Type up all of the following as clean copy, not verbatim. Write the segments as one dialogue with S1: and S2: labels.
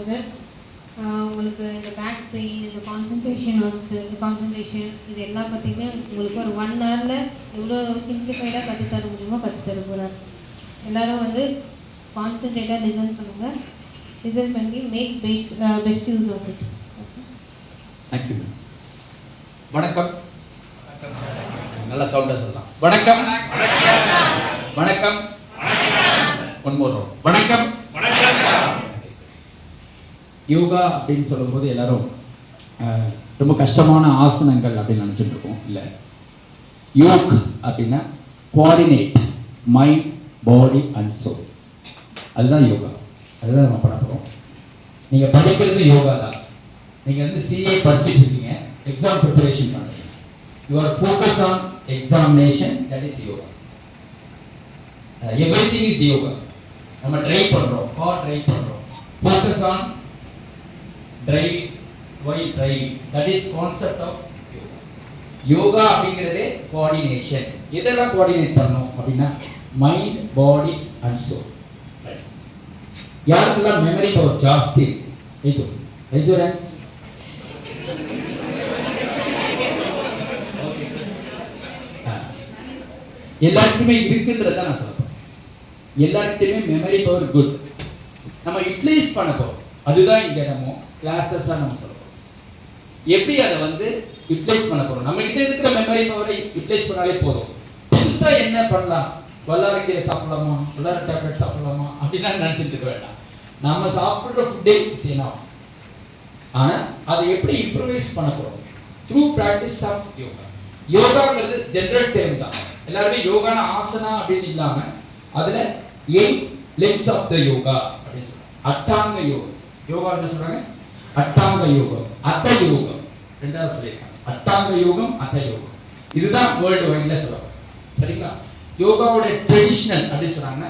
S1: Sir. உங்களுக்கு இந்த back pain, இந்த கான்சன்ட்ரேஷன் இது எல்லா பற்றியுமே உங்களுக்கு ஒரு 1 ஹவரில் எவ்வளோ சிம்பிளிஃபைடாக கற்றுத்தர முடியுமோ கற்றுத்தர போகிறார். எல்லோரும் வந்து கான்சன்ட்ரேட்டாக லிசன் பண்ணுங்கள். லிசன் பண்ணி make best use of it.
S2: Thank you. வணக்கம். நல்லா சவுண்டாக சொல்லலாம். வணக்கம். வணக்கம். One more round. வணக்கம். யோகா அப்படின்னு சொல்லும்போது எல்லாரும் ரொம்ப கஷ்டமான ஆசனங்கள் அப்படின்னு நினச்சிட்டு இருக்கோம். இல்லை, யோக் அப்படின்னா coordinate mind, body and soul. அதுதான் யோகா. அதுதான் நம்ம பண்ண போகிறோம். நீங்கள் படிக்கிறது யோகா தான். நீங்கள் வந்து சிஏ படிச்சுட்டு இருக்கீங்க, எக்ஸாம் ப்ரிப்பரேஷன் பண்ணுறீங்க. You are focus on examination, that is yoga. Everything is yoga. நம்ம ட்ரை பண்ணுறோம், கார் ட்ரை பண்ணுறோம், focus on driving, while driving, that is concept of yoga. Yoga அப்படிங்கிறதே கோஆர்டினேஷன். இதெல்லாம் கோஆர்டினேட் பண்ணணும் அப்படின்னா மைண்ட், பாடி அண்ட் சோல். யாருக்கெல்லாம் மெமரி பவர் ஜாஸ்தி? இது ரெசூரன்ஸ். எல்லாருக்குமே இருக்குன்றத நான் சொல்றேன். எல்லாருக்குமே மெமரி பவர் குட். நம்ம யூட்டிலைஸ் பண்ண போறோம். அதுதான் இங்க நம்ம கிளாஸஸாக நம்ம சொல்ல போகிறோம். எப்படி அதை வந்து யூட்டிலைஸ் பண்ண போகிறோம்? நம்மகிட்ட இருக்கிற மெமரி பவரை யூட்டிலைஸ் பண்ணாலே போதும். புதுசாக என்ன பண்ணலாம்? வல்லாரக்கீரை சாப்பிடலாமா, வல்லார டேப்லெட் சாப்பிடலாமா அப்படிலாம் நினச்சிட்டு இருக்க வேண்டாம். நம்ம சாப்பிட்ற ஃபுட்டே இஸ் எனஃப். ஆனால் அதை எப்படி இம்ப்ரூவைஸ் பண்ண போகிறோம்? Through practice of yoga. யோகாங்கிறது ஜென்ரல் டேர்ம் தான். எல்லாருமே யோகான ஆசனா அப்படின்னு இல்லாமல் அதில் 8 லெக்ஸ் ஆஃப் த யோகா அப்படின்னு சொல்கிறாங்க. அட்டாங்க யோகா. யோகா என்ன சொல்றாங்க? அட்டாங்க யோகம், அத்த யோகம். ரெண்டாவது சொல்லியிருக்காங்க. அட்டாங்க யோகம், அத்த யோகம். இதுதான் வேர்ல்டு வைட்ல சொல்றாங்க. சரிங்களா? யோகாவோட ட்ரெடிஷனல் அப்படின்னு சொன்னாங்க.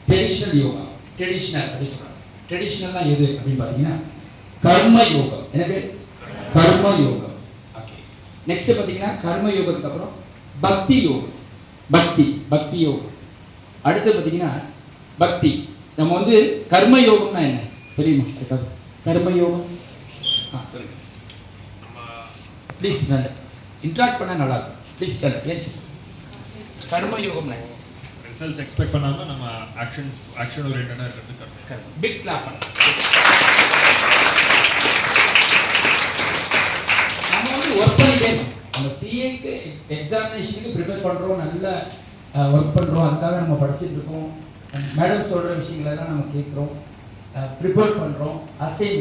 S2: ட்ரெடிஷனல் யோகா, ட்ரெடிஷனல் அப்படின்னு சொல்றாங்க. ட்ரெடிஷனல்னா எது அப்படின்னு பார்த்தீங்கன்னா கர்ம யோகம். எனவே கர்ம யோகம். ஓகே. நெக்ஸ்ட் பார்த்தீங்கன்னா கர்ம யோகத்துக்கு அப்புறம் பக்தி யோகம். பக்தி யோகம். அடுத்து பார்த்தீங்கன்னா பக்தி. நம்ம வந்து கர்ம யோகம்னா என்ன தெரியுமா? கர்ம யோகம் சொல்லுங்க. ப்ளீஸ் இன்ட்ராக்ட் பண்ண நல்லா இருக்கும். ப்ளீஸ் ஏன் கர்ம யோகம்
S3: ரிசல்ட்ஸ் எக்ஸ்பெக்ட் பண்ணாம நம்ம ஆக்ஷன் ஓரியன்டடா இருக்கிறது கர்ம.
S2: பிக் கிளாப் பண்ண. நம்ம வந்து ஒர்க் பண்ணிட்டே இருக்கோம். நம்ம சிஏக்கு எக்ஸாமினேஷனுக்கு ப்ரிப்பேர் பண்ணுறோம், நல்ல ஒர்க் பண்ணுறோம். அதுக்காக நம்ம படிச்சுட்டு இருக்கோம். மேடம் சொல்கிற விஷயங்களெல்லாம் நம்ம கேட்குறோம், ப்ரிப்பேர் பண்ணுறோம்.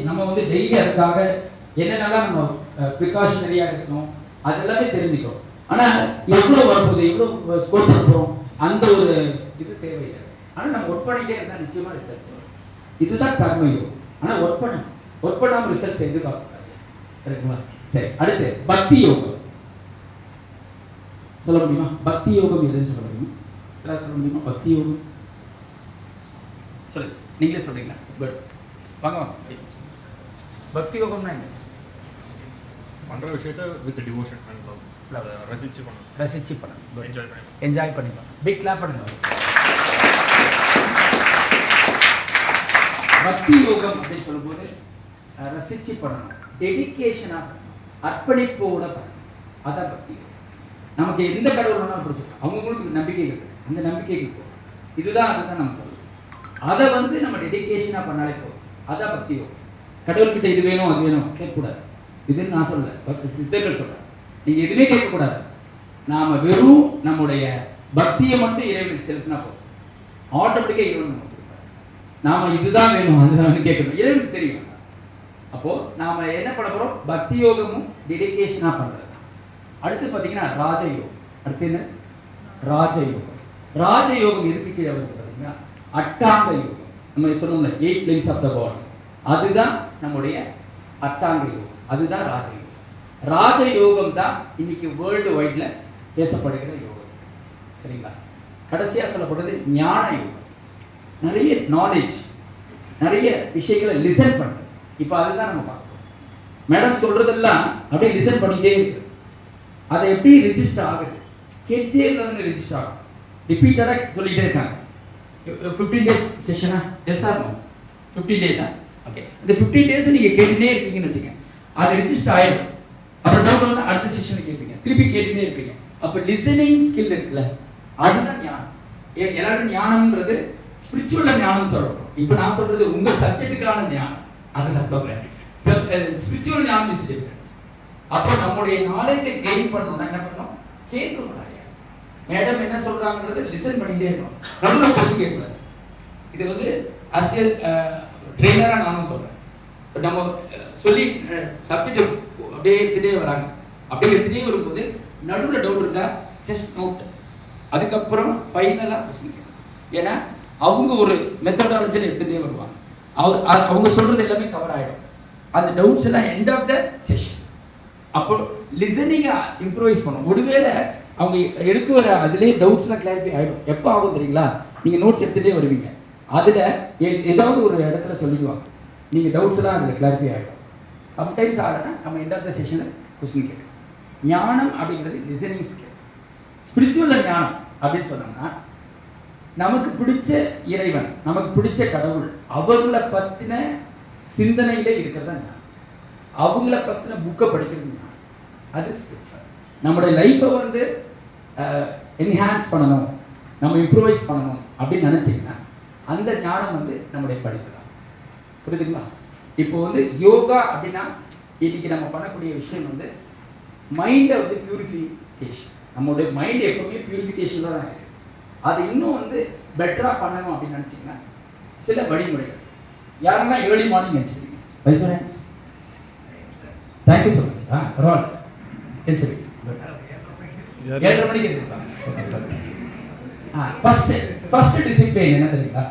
S2: நம்ம வந்து டெய்லி அதுக்காக என்னென்னலாம் நம்ம ப்ரிகாஷனரியாக இருக்கணும் அதெல்லாமே தெரிஞ்சுக்கிறோம். ஆனால் எவ்வளோ வரும்போது எவ்வளோ ஸ்கோர் பண்ணுறோம் அந்த ஒரு இது தேவையில்லை. ஆனால் நம்ம ஒர்க் பண்ணிகிட்டே இருந்தால் நிச்சயமாக ரிசல்ட்ஸ் வரும். இதுதான் கர்மயோகம். ஆனால் ஒர்க் பண்ணாமல் ரிசல்ட்ஸ் எதிர்பார்க்காது. கரெக்டுங்களா? சரி, அடுத்து பக்தி யோகம் சொல்ல முடியுமா? பக்தி யோகம் எதுன்னு சொல்ல முடியுமா? யாராவது சொல்ல முடியுமா? பக்தி யோகம் சொல்லு. நீங்களே சொல்றீங்களா? குட். வாங்க ப்ளீஸ். பக்தி யோகம்னா என்ன?
S3: பண்ற விஷயத்தை வித் டிவோஷன் அண்ட் லவ் ரசிச்சு பண்ணணும்.
S2: என்ஜாய் பண்ணி பிக் கிளாப் பண்ணுங்க. பக்தி யோகம் அப்படின்னு சொல்லும்போது ரசிச்சு பண்ணணும், டெடிகேஷனா அர்ப்பணிப்போட பண்ணணும். அதான் பக்தி யோகம். நமக்கு எந்த கடவுள் வேணாலும் பிடிச்சிருக்கோம், அவங்களுக்கு நம்பிக்கை இருக்கு, அந்த நம்பிக்கைக்கு போகும். அதுதான் நம்ம சொல்லணும். அதை வந்து நம்ம டெடிகேஷனாக பண்ணாலே போதும். அதான் பக்தி யோகம். கடவுள்கிட்ட இது வேணும் அது வேணும் கேட்கக்கூடாது. இதுன்னு நான் சொல்லலை, சித்தர்கள் சொல்கிறேன். நீங்கள் எதுவுமே கேட்கக்கூடாது. நாம் வெறும் நம்முடைய பக்தியை மட்டும் இறைவனுக்கு செலுத்தினா போதும். ஆட்டோமேட்டிக்காக இறைவன் நம்ம கொடுப்பாரு. நாம் இதுதான் வேணும் அதுதான் வேணும் கேட்கணும், இறைவனுக்கு தெரியும். அப்போது நாம் என்ன பண்ண போகிறோம்? பக்தி யோகமும் டெடிகேஷனாக பண்ணுறது. அடுத்து பார்த்தீங்கன்னா ராஜயோகம். அடுத்து என்ன? ராஜயோகம். ராஜயோகம் எதுக்கு கீழே வருது பார்த்தீங்கன்னா அட்டாங்க யோகம். நம்ம சொல்லணும்ல 8 limbs ஆஃப் த பாடி. அதுதான் நம்முடைய அட்டாங்க யோகம். அதுதான் ராஜயோகம். ராஜயோகம் தான் இன்னைக்கு வேர்ல்டு வைட்ல பேசப்படுகிற யோகம். சரிங்களா? கடைசியாக சொல்லப்படுறது ஞான யோகம். நிறைய நாலேஜ், நிறைய விஷயங்களை லிசன் பண்ணுறது. இப்போ அதுதான் நம்ம பார்க்கணும். மேடம் சொல்றதெல்லாம் அப்படியே லிசன் பண்ணிட்டே இருக்கு. அதை எப்படி ரிஜிஸ்டர் ஆகுது? கேட்டே இருந்தாலும் ரிஜிஸ்டர் ஆகும். ரிப்பீட்டடாக சொல்லிகிட்டே இருக்காங்க. 15 days செஷனா? Yes or no? 15 days okay, இந்த 15 டேஸ் நீங்கள் கேட்டுட்டே இருக்கீங்கன்னு வச்சுக்கோங்க, அது ரிஜிஸ்டர் ஆகிடும். அப்புறம் டவுட் வந்து அடுத்த செஷனில் கேட்பீங்க, திருப்பி கேட்டுட்டே இருப்பீங்க. அப்போ லிசனிங் ஸ்கில் இருக்குல்ல, அதுதான் ஞானம். எல்லாரும் ஞானம்ன்றது ஸ்பிரிச்சுவல் ஞானம் சொல்கிறோம். இப்போ நான் சொல்றது உங்க சப்ஜெக்டுக்கான ஞானம், அதை நான் சொல்றேன். ஸ்பிரிச்சுவல் ஞானம் இஸ் டிஃபரன்ஸ். அப்போ நம்முடைய நாலேஜை கெயின் பண்ணணும்னா என்ன பண்ணணும்? கேட்கணும். நிறைய மேடம் என்ன சொல்றாங்கன்றதை லிசன் பண்ணிட்டே இருக்கணும், நடுவில் கொஸ்டின் கேட்கக்கூடாது. இது வந்து அஸ் எ ட்ரெயினராக நானும் சொல்றேன். இப்போ நம்ம சொல்லி சப்ஜெக்ட் அப்படியே எடுத்துகிட்டே வராங்க, அப்படியே எடுத்துகிட்டே வரும்போது நடுவில் டவுட் இருக்கா ஜஸ்ட் நோட், அதுக்கப்புறம் ஃபைனலாக கொஸ்டின் கேட்கணும். ஏன்னா அவங்க ஒரு மெத்தடாலஜியில் எடுத்துகிட்டே வருவாங்க, அவங்க சொல்கிறது எல்லாமே கவர் ஆகிடும். அந்த டவுட்ஸ் எல்லாம் எண்ட் ஆஃப் த செஷன். அப்போ லிசனிங்கை இம்ப்ரூவைஸ் பண்ணும். ஒருவேளை அவங்க எடுக்க வர அதுலேயே டவுட்ஸ்லாம் கிளாரிஃபை ஆகிடும். எப்போ ஆகும் தெரியுங்களா? நீங்கள் நோட்ஸ் எடுத்துகிட்டே வருவீங்க, அதில் ஏதாவது ஒரு இடத்துல சொல்லிடுவாங்க, நீங்கள் டவுட்ஸ் எல்லாம் அதில் கிளாரிஃபை ஆகிடும். சம்டைம்ஸ் ஆகலைன்னா நம்ம எண்ட் ஆஃப் த செஷனில் கொஸ்டின் கேட்கும். ஞானம் அப்படிங்கிறது லிசனிங் ஸ்கில். ஸ்பிரிச்சுவல் ஞானம் அப்படின்னு சொன்னோம்னா நமக்கு பிடிச்ச இறைவன், நமக்கு பிடிச்ச கடவுள், அவர்களை பற்றின சிந்தனையிலே இருக்கிறதா ஞானம். அவங்கள பற்றின புக்கை படிக்கிறது ஞானம், அது ஸ்பிரிச்சுவல். நம்முடைய லைஃப்பை வந்து என்ஹான்ஸ் பண்ணணும், நம்ம இம்ப்ரூவைஸ் பண்ணணும் அப்படின்னு நினச்சிங்கன்னா அந்த ஞானம் வந்து நம்முடைய படிப்பு தான். புரியுதுங்களா? இப்போ வந்து யோகா அப்படின்னா இன்னைக்கு நம்ம பண்ணக்கூடிய விஷயம் வந்து மைண்டை வந்து பியூரிஃபிகேஷன். நம்மளுடைய மைண்ட் எப்பவுமே பியூரிஃபிகேஷனில் தான் இருக்குது. அது இன்னும் வந்து பெட்டராக பண்ணணும் அப்படின்னு நினச்சிங்கன்னா சில வழிமுறைகள். யாரெல்லாம் ஏர்லி மார்னிங் நினச்சிருக்கீங்க? Raise your hands. Thank you so much. பரவாயில்ல, நினச்சிருக்கீங்க. 7:30 மணிக்கு எடுத்துருப்பாங்க. ஃபர்ஸ்ட் டிசிப்ளின் என்ன தெரியுங்களா?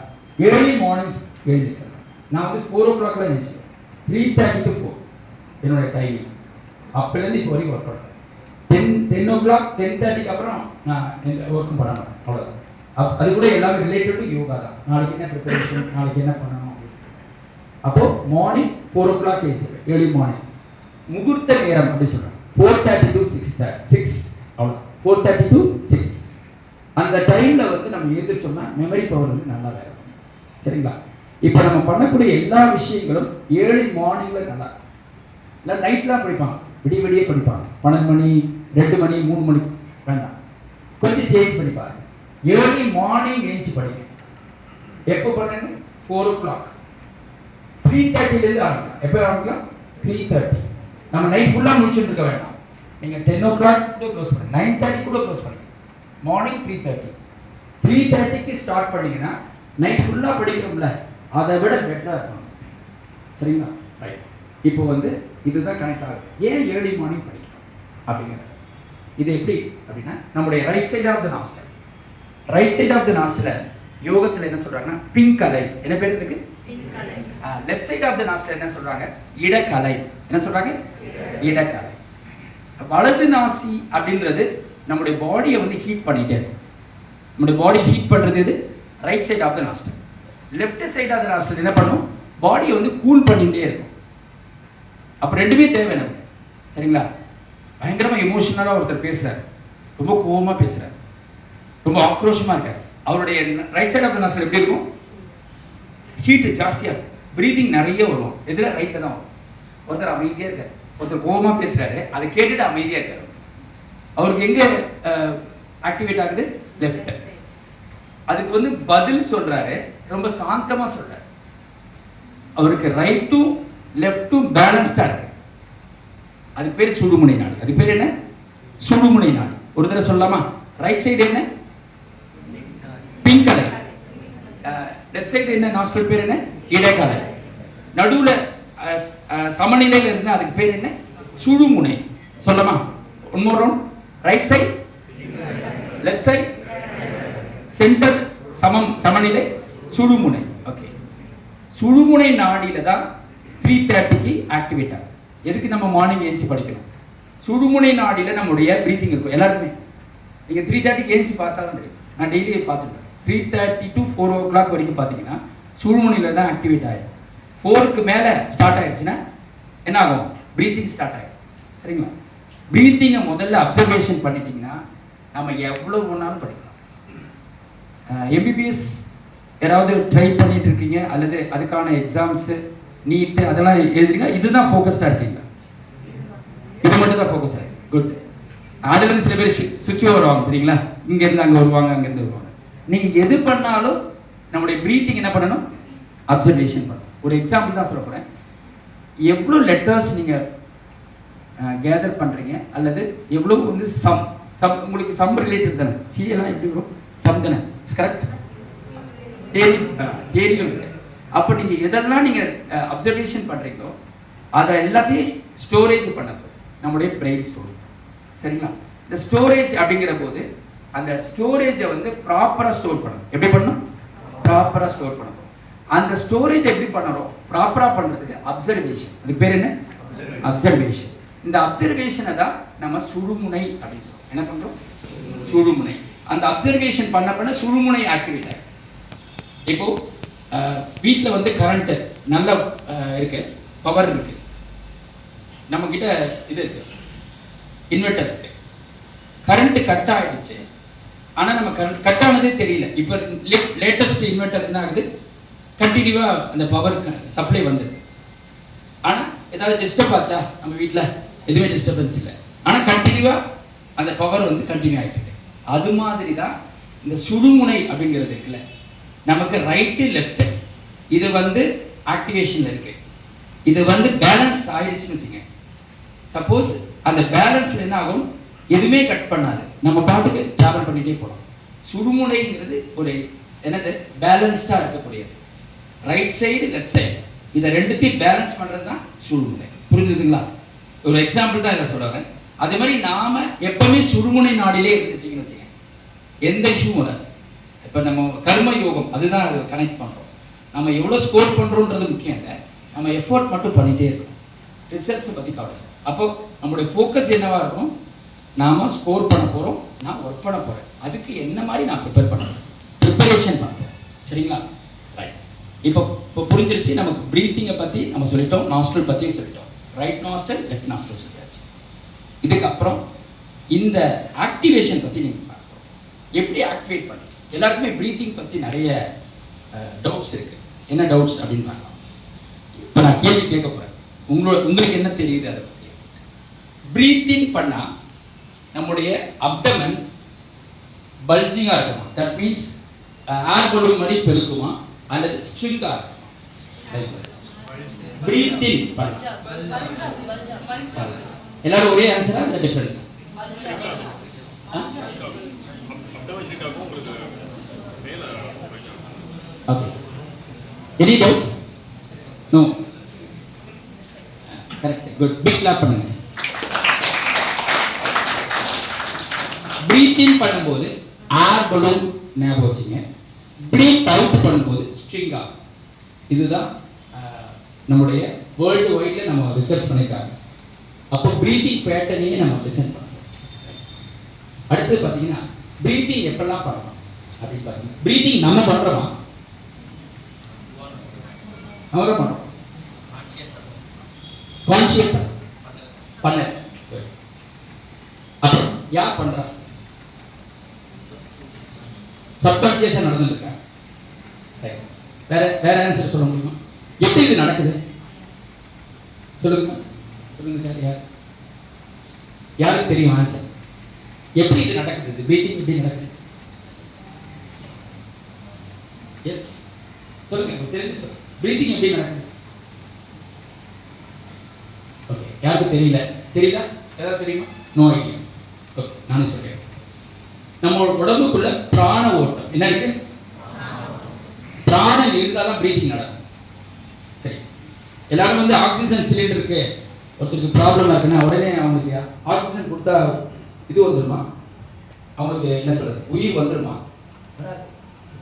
S2: ஏர்லி மார்னிங்ஸ் எழுதிக்கிறேன். நான் வந்து 4 o'clock நினச்சிக்கிறேன். 3:30 to 4 என்னோட டைமிங். அப்போலேருந்து இப்போ வரைக்கும் ஒர்க் பண்ணுறேன். 10 o'clock 10:30க்கு அப்புறம் நான் எந்த ஒர்க்கும் பண்ண மாட்டேன், அவ்வளோதான். அது கூட எல்லாமே ரிலேட்டட் டு யோகா தான். நாளைக்கு என்ன ப்ரிப்பரேஷன், நாளைக்கு என்ன பண்ணணும் அப்படின்னு. அப்போது மார்னிங் 4 o'clock எழுந்திருப்பேன், ஏர்லி மார்னிங். முகூர்த்த நேரம் அப்படி சொல்கிறேன் 4:30 to 6 அவ்வளோ. 4:30 to 6 அந்த டைமில் வந்து நம்ம எழுந்திரிச்சோம்னா மெமரி பவர் வந்து நல்லா வேலை. சரிங்களா? இப்போ நம்ம பண்ணக்கூடிய எல்லா விஷயங்களும் ஏர்லி மார்னிங்கில் நல்லா, இல்லை நைட்லாம் படிப்பாங்க, விடிய படிப்பாங்க, 12 மணி 2 மணி 3 மணி வேண்டாம், கொஞ்சம் சேஞ்ச் பண்ணி பாருங்க. ஏர்லி மார்னிங் எழுந்து படிங்க. எப்போ பண்ணுங்க? 4 o'clock. 3:30லேருந்து ஆரம்பிக்கலாம். எப்போ ஆரம்பிக்கலாம்? 3:30. நம்ம நைட் ஃபுல்லாக முடிச்சுட்டு இருக்க வேண்டாம். நீங்கள் 10 o'clock கூட க்ளோஸ் பண்ணுங்க, 9:30 கூட க்ளோஸ் பண்ணுங்க. மார்னிங் 3:30க்கு ஸ்டார்ட் பண்ணிங்கன்னா நைட் ஃபுல்லாக படிக்கிறோம்ல, அதை விட பெட்டராக இருக்கும். சரிங்களா? ரைட். இப்போ வந்து இதுதான் கனெக்ட் ஆகுது. ஏன் ஏர்லி மார்னிங் படிக்கணும் அப்படிங்கிறது. இது எப்படி அப்படின்னா நம்முடைய right side of the nostril. Right side of the நாஸ்டல யோகத்தில் என்ன சொல்றாங்கன்னா பிங்கலை. என்ன பேர் இதுக்கு? பிங்கலை. Left side of the nostril என்ன சொல்றாங்க? இடக்கலை. என்ன சொல்றாங்க? இடக்கலை. வலது நாசி அப்படின்றது நம்முடைய பாடியை வந்து ஹீட் பண்ணிட்டே இருக்கும். நம்முடைய பாடி ஹீட் பண்ணுறது இது right side of the nostril. Left side of the nostril என்ன பண்ணும்? பாடியை வந்து கூல் பண்ணிகிட்டே இருக்கும். அப்போ ரெண்டுமே தேவை நமக்கு. சரிங்களா? பயங்கரமாக எமோஷனலாக ஒருத்தர் பேசுகிறார், ரொம்ப கோபமாக பேசுகிறார், ரொம்ப ஆக்ரோஷமாக இருக்கார். அவருடைய right side of the nostril எப்படி இருக்கும்? ஹீட்டு ஜாஸ்தியாக இருக்கும், ப்ரீதிங் நிறைய வரும். எதில் ரைட்டில் தான் வரும். ஒருத்தர் அமைதியாக இருக்கார், ஒருத்தர் கோபமாக பேசுகிறாரு, அதை கேட்டுட்டு அமைதியாக இருக்கார். அவருக்கு எங்கே ஆக்டிவேட் ஆகுது? லெஃப்ட். அதுக்கு வந்து பதில் சொல்கிறாரு, ரொம்ப சாந்தமாக சொல்கிறார். அவருக்கு ரைட்டும் லெஃப்ட்டும் பேலன்ஸ்டாக இருக்கு. அது பேர் சுடுமுனை நாடி. அது பேர் என்ன? சுடுமுனை நாடி. ஒரு தடவை சொல்லலாமா? ரைட் சைடு என்ன? பிங்கலை. லெஃப்ட் சைடு என்ன? நாஸ்டல் பேர் என்ன? இடக்கலை. நடுவில் சமநிலையில் இருந்தால் அதுக்கு பேர் என்ன? சுடுமுனை. சொல்லலாமா? One more round. Right side, left side, centre, சமநிலை, சுடுமுனை. ஓகே. சுடுமுனை நாடியில தான் 3:30க்கு ஆக்டிவேட் ஆகும். எதுக்கு நம்ம மார்னிங் ஏஞ்சி படிக்கணும்? சுடுமுனை நாடியில் நம்முடைய ப்ரீத்திங் இருக்கும் எல்லாருக்குமே. நீங்கள் 3:30க்கு ஏஞ்சி பார்த்தா தான் தெரியும். நான் டெய்லியே பார்த்துருக்கேன். 3:30 to 4 o'clock வரைக்கும் பார்த்தீங்கன்னா சுடுமுனையில் தான் ஆக்டிவேட் ஆகிடும். 4க்கு மேலே ஸ்டார்ட் ஆகிடுச்சுன்னா என்ன ஆகும்? ப்ரீத்திங் ஸ்டார்ட் ஆகிடும். சரிங்களா? ப்ரீத்திங்கை முதல்ல அப்சர்வேஷன் பண்ணிட்டீங்கன்னா நம்ம எவ்வளோ ஒன்றாலும் படிக்கலாம். எம்பிபிஎஸ் யாராவது ட்ரை பண்ணிட்டு இருக்கீங்க அல்லது அதுக்கான எக்ஸாம்ஸு நீட்டு அதெல்லாம் எழுதுறீங்க, இதுதான் ஃபோக்கஸ்டாக இருக்கீங்க, இது மட்டும் தான் ஃபோக்கஸ் ஆகுது. குட். அதுலேருந்து சில பேர் சுவிட்ச் ஓவர் ஆகும் தெரியுங்களா, இங்கேருந்து அங்கே வருவாங்க, அங்கேருந்து வருவாங்க. நீங்கள் எது பண்ணாலும் நம்முடைய ப்ரீத்திங் என்ன பண்ணணும், அப்சர்வேஷன் பண்ணணும். ஒரு எக்ஸாம்பிள் தான் சொல்ல போகிறேன். எவ்வளோ லெட்டர்ஸ் நீங்கள் கேதர் பண்ணுறீங்க, அல்லது எவ்வளோ வந்து சம் உங்களுக்கு சம் ரிலேட்டட் தானே, சிஎல்லாம் எப்படி வரும், சம் தானே, கரெக்ட், தேரியும் இருக்கு. அப்போ நீங்கள் எதெல்லாம் நீங்கள் அப்சர்வேஷன் பண்ணுறீங்களோ அதை எல்லாத்தையும் ஸ்டோரேஜ் பண்ணது நம்முடைய பிரெயின் ஸ்டோரேஜ். சரிங்களா? இந்த ஸ்டோரேஜ் அப்படிங்கிற போது அந்த ஸ்டோரேஜை வந்து ப்ராப்பராக ஸ்டோர் பண்ணணும். எப்படி பண்ணணும்? ப்ராப்பராக ஸ்டோர் பண்ணணும். அந்த ஸ்டோரேஜ் எப்படி பண்ணணும், ப்ராப்பராக பண்ணுறதுக்கு அப்சர்வேஷன். அதுக்கு பேர் என்ன? அப்சர்வேஷன். இந்த அப்சர்வேஷனை தான் நம்ம சுழுமுனை அப்படின்னு சொல்றோம். என்ன பண்ணுறோம்? சுழுமுனை. அந்த அப்சர்வேஷன் பண்ண சுழுமுனை ஆக்டிவேட் ஆகும். இப்போ வீட்டில் வந்து கரண்ட்டு நல்ல இருக்கு, பவர் இருக்கு, நம்ம கிட்ட இது இருக்கு, இன்வெர்டர் இருக்கு. கரண்ட் கட் ஆகிடுச்சு, ஆனால் நம்ம கரண்ட் கட் ஆனதே தெரியல. இப்போ லேட்டஸ்ட் இன்வெர்டர் என்ன ஆகுது, கண்டினியூவாக அந்த பவர் சப்ளை வந்துடுது. ஆனால் ஏதாவது டிஸ்டர்ப் ஆச்சா நம்ம வீட்டில்? எதுவுமே டிஸ்டர்பன்ஸ் இல்லை, ஆனால் கண்டினியூவாக அந்த பவர் வந்து கண்டினியூ ஆகிட்டு இருக்கு. அது மாதிரி தான் இந்த சுழுமுனை அப்படிங்கிறது இருக்குல்ல, நமக்கு ரைட்டு லெஃப்ட்டு இது வந்து ஆக்டிவேஷனில் இருக்கு. இது வந்து பேலன்ஸ் ஆயிடுச்சுன்னு வச்சுங்க. சப்போஸ் அந்த பேலன்ஸில் என்ன ஆகும், எதுவுமே கட் பண்ணாது, நம்ம பாட்டுக்கு ட்ராவல் பண்ணிகிட்டே போகலாம். சுழுமுனைங்கிறது ஒரு என்னது, பேலன்ஸ்டாக இருக்கக்கூடியது. ரைட் சைடு லெஃப்ட் சைடு இதை ரெண்டுத்தையும் பேலன்ஸ் பண்ணுறது தான் சுழுமுனை. புரிஞ்சுதுங்களா? ஒரு எக்ஸாம்பிள் தான் இதை சொல்கிறேன். அதே மாதிரி நாம் எப்பவுமே சுழுமுனை நாடிலே இருந்துட்டீங்கன்னு வச்சுங்க, எந்த இஷ்யூவும் வராது. இப்போ நம்ம கர்ம யோகம் அதுதான் அது கனெக்ட் பண்ணுறோம். நம்ம எவ்வளோ ஸ்கோர் பண்ணுறோன்றது முக்கியம் இல்லை, நம்ம எஃபோர்ட் மட்டும் பண்ணிகிட்டே இருக்கோம். ரிசல்ட்ஸை பற்றி கவலை. அப்போ நம்மளுடைய ஃபோக்கஸ் என்னவாக இருக்கும், நாம் ஸ்கோர் பண்ண போகிறோம், நான் ஒர்க் பண்ண போகிறேன், அதுக்கு என்ன மாதிரி நான் ப்ரிப்பேர் பண்ணுறேன், ப்ரிப்பரேஷன் பண்ணுறேன். சரிங்களா? ரைட். இப்போ புரிஞ்சிருச்சு. நமக்கு ப்ரீத்திங்கை பற்றி நம்ம சொல்லிட்டோம், நாஸ்ட்ரல் பற்றியும் சொல்லிட்டோம். ரைட் நாஸ்ட்ரல் லெஃப்ட் நாஸ்ட்ரல் சொல்லியாச்சு. இதுக்கப்புறம் இந்த ஆக்டிவேஷன் பற்றி நீங்கள் பார்க்கணும், எப்படி ஆக்டிவேட் பண்ணுறது. எல்லாருக்குமே ப்ரீத்திங் பற்றி நிறைய டவுட்ஸ் இருக்குது. என்ன டவுட்ஸ் அப்படின்னு பார்க்கலாம். இப்போ நான் கேள்வி கேட்க போகிறேன், உங்களுக்கு என்ன தெரியுது அதை பற்றி. ப்ரீத்திங் பண்ணால் நம்முடைய அப்டமன் பல்ஜிங்காக இருக்குமா, தட் மீன்ஸ் ஏர் பலூன் மாதிரி பெருக்குமா, அல்லது ஸ்ட்ரிங்காக இருக்குமா? ப்ரீத்திங் பண்ண எல்லாரும் ஒரே ஆன்சரா இல்லை difference? Okay. Any doubt? No. Correct. Good. Big clap பண்ணுங்க. பிரீத் இன் பண்ணும்போது ஏர் பலூன் ஞாபகம் வச்சுங்க, பிரீத் அவுட் பண்ணும்போது ஸ்ட்ரிங்கா. இதுதான் நம்முடைய வேர்ல்டு வைட்ல நம்ம ரிசர்ச் பண்ணியிருக்காங்க. அப்போ பிரீத்திங் பேட்டர்னையே நம்ம லிசன் பண்ணணும். அடுத்து பார்த்தீங்கன்னா பிரீத்திங் எப்பெல்லாம் பண்ணலாம் அப்படின்னு பார்த்தீங்கன்னா, பிரீத்திங் நம்ம பண்ணுறோமா? நம்ம தான் பண்ணுறோம். கான்சியஸா பண்ண அப்புறம் யார் பண்றா? சப்கான்சியஸா நடந்துருக்கா? வேற வேற ஆன்சர் சொல்ல முடியுமா? எப்படி இது நடக்குது சொல்லுங்க, சொல்லுங்க சார். யாருக்கு தெரியும் ஆன்சர்? எப்படி இது நடக்குது? இது பிரீத்திங் எப்படி நடக்குது? எஸ் சொல்லுங்க, தெரிஞ்சு சொல்லுங்க. பிரீத்திங் எப்படி நடக்குது? ஓகே, யாருக்கு தெரியல? தெரியுதா? ஏதாவது தெரியுமா? No idea. ஓகே, நானே சொல்றேன். நம்ம உடம்புக்குள்ள பிராண ஓட்டம் என்ன இருக்கு? பிராணம் இருந்தாதான் பிரீத்திங் நடக்கும். சரி, எல்லாரும் வந்து ஆக்சிஜன் சிலிண்டருக்கு ஒருத்தருக்கு ப்ராப்ளம் இருக்குன்னா உடனே அவங்களுக்கு ஆக்சிஜன் கொடுத்தா இது வந்துருமா? அவங்களுக்கு என்ன சொல்றது, உயிர் வந்துருமா?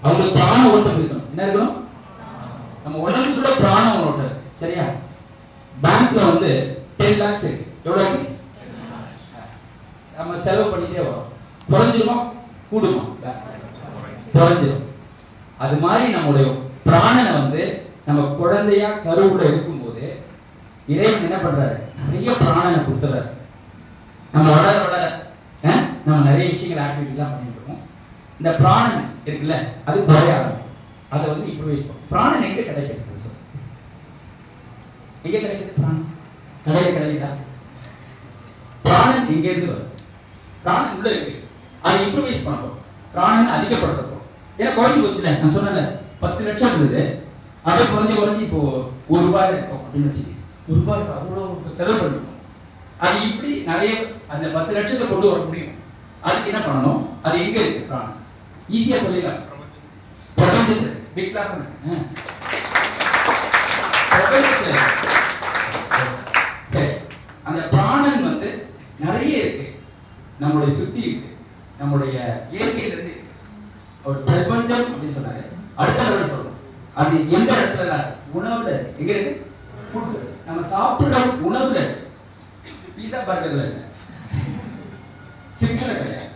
S2: அவங்களுக்கு பிராண ஓட்டம் இருக்கணும். என்ன இருக்கணும்? நம்ம உடம்புக்குள்ள பிராண ஓட்டம். சரியா? பேங்க்ல வந்து 10 lakhs இருக்கு. எவ்வளவு இருக்கு? நம்ம செலவு பண்ணிட்டே வரோம். குறைஞ்சிருமா கூடுமா? குறைஞ்சிரும். அது மாதிரி நம்மளுடைய பிராணனை வந்து நம்ம குழந்தையா கருவுல இருக்கும்போது இறைவன் என்ன பண்றாரு? நிறைய பிராணனை கொடுத்துறாரு. நம்ம வளர வளர நம்ம நிறைய விஷயங்கள் ஆக்டிவிட்டிலாம் பண்ணிட்டு இருக்கோம். இந்த பிராணன் இருக்குல்ல, அது குறைய ஆரம்பிக்கும். அதை வந்து இம்ப்ரூவைஸ் பண்ணும். பிராணன் எங்க கிடைக்கிறது? எங்கே கிடைக்குது பிராணன்? கடையில் கிடைக்குதா? பிராணன் எங்க இருந்து வருது? பிராணன் உள்ள இருக்கு. அதை இம்ப்ரூவைஸ் பண்ணணும். பிராணன் அதிகப்படுத்தணும். ஏன்னா குறைஞ்சி போச்சுல, நான் சொன்னேன்ல 10 லட்சம் இருந்தது, அப்படியே குறைஞ்சி இப்போ ₹1 இருக்கும் அப்படின்னு வச்சுக்கோங்க. ₹1 அவ்வளோ செலவு பண்ணணும். அது இப்படி நிறைய அந்த 10 லட்சத்தை கொண்டு வர முடியும். அதுக்கு என்ன பண்ணணும்? அது எங்க இருக்கு பிராணன்? ஈஸியா சொல்லிடலாம். பிரபஞ்சத்துல பிக் கிளாப் பண்ணுங்க. பிரபஞ்சத்துல சரி, அந்த பிராணன் வந்து நிறைய இருக்கு, நம்மளுடைய சுத்தி இருக்கு, நம்மளுடைய இயற்கையில இருந்து இருக்கு. ஒரு பிரபஞ்சம் அப்படின்னு சொன்னாரு. அடுத்த லெவல் சொல்லணும். அது எந்த இடத்துல? உணவுல இருக்கு. எங்க இருக்கு? ஃபுட். நம்ம சாப்பிடுற உணவுல இருக்கு. பீஸா பர்கர்ல இல்ல, சிப்ஸ்ல கிடையாது.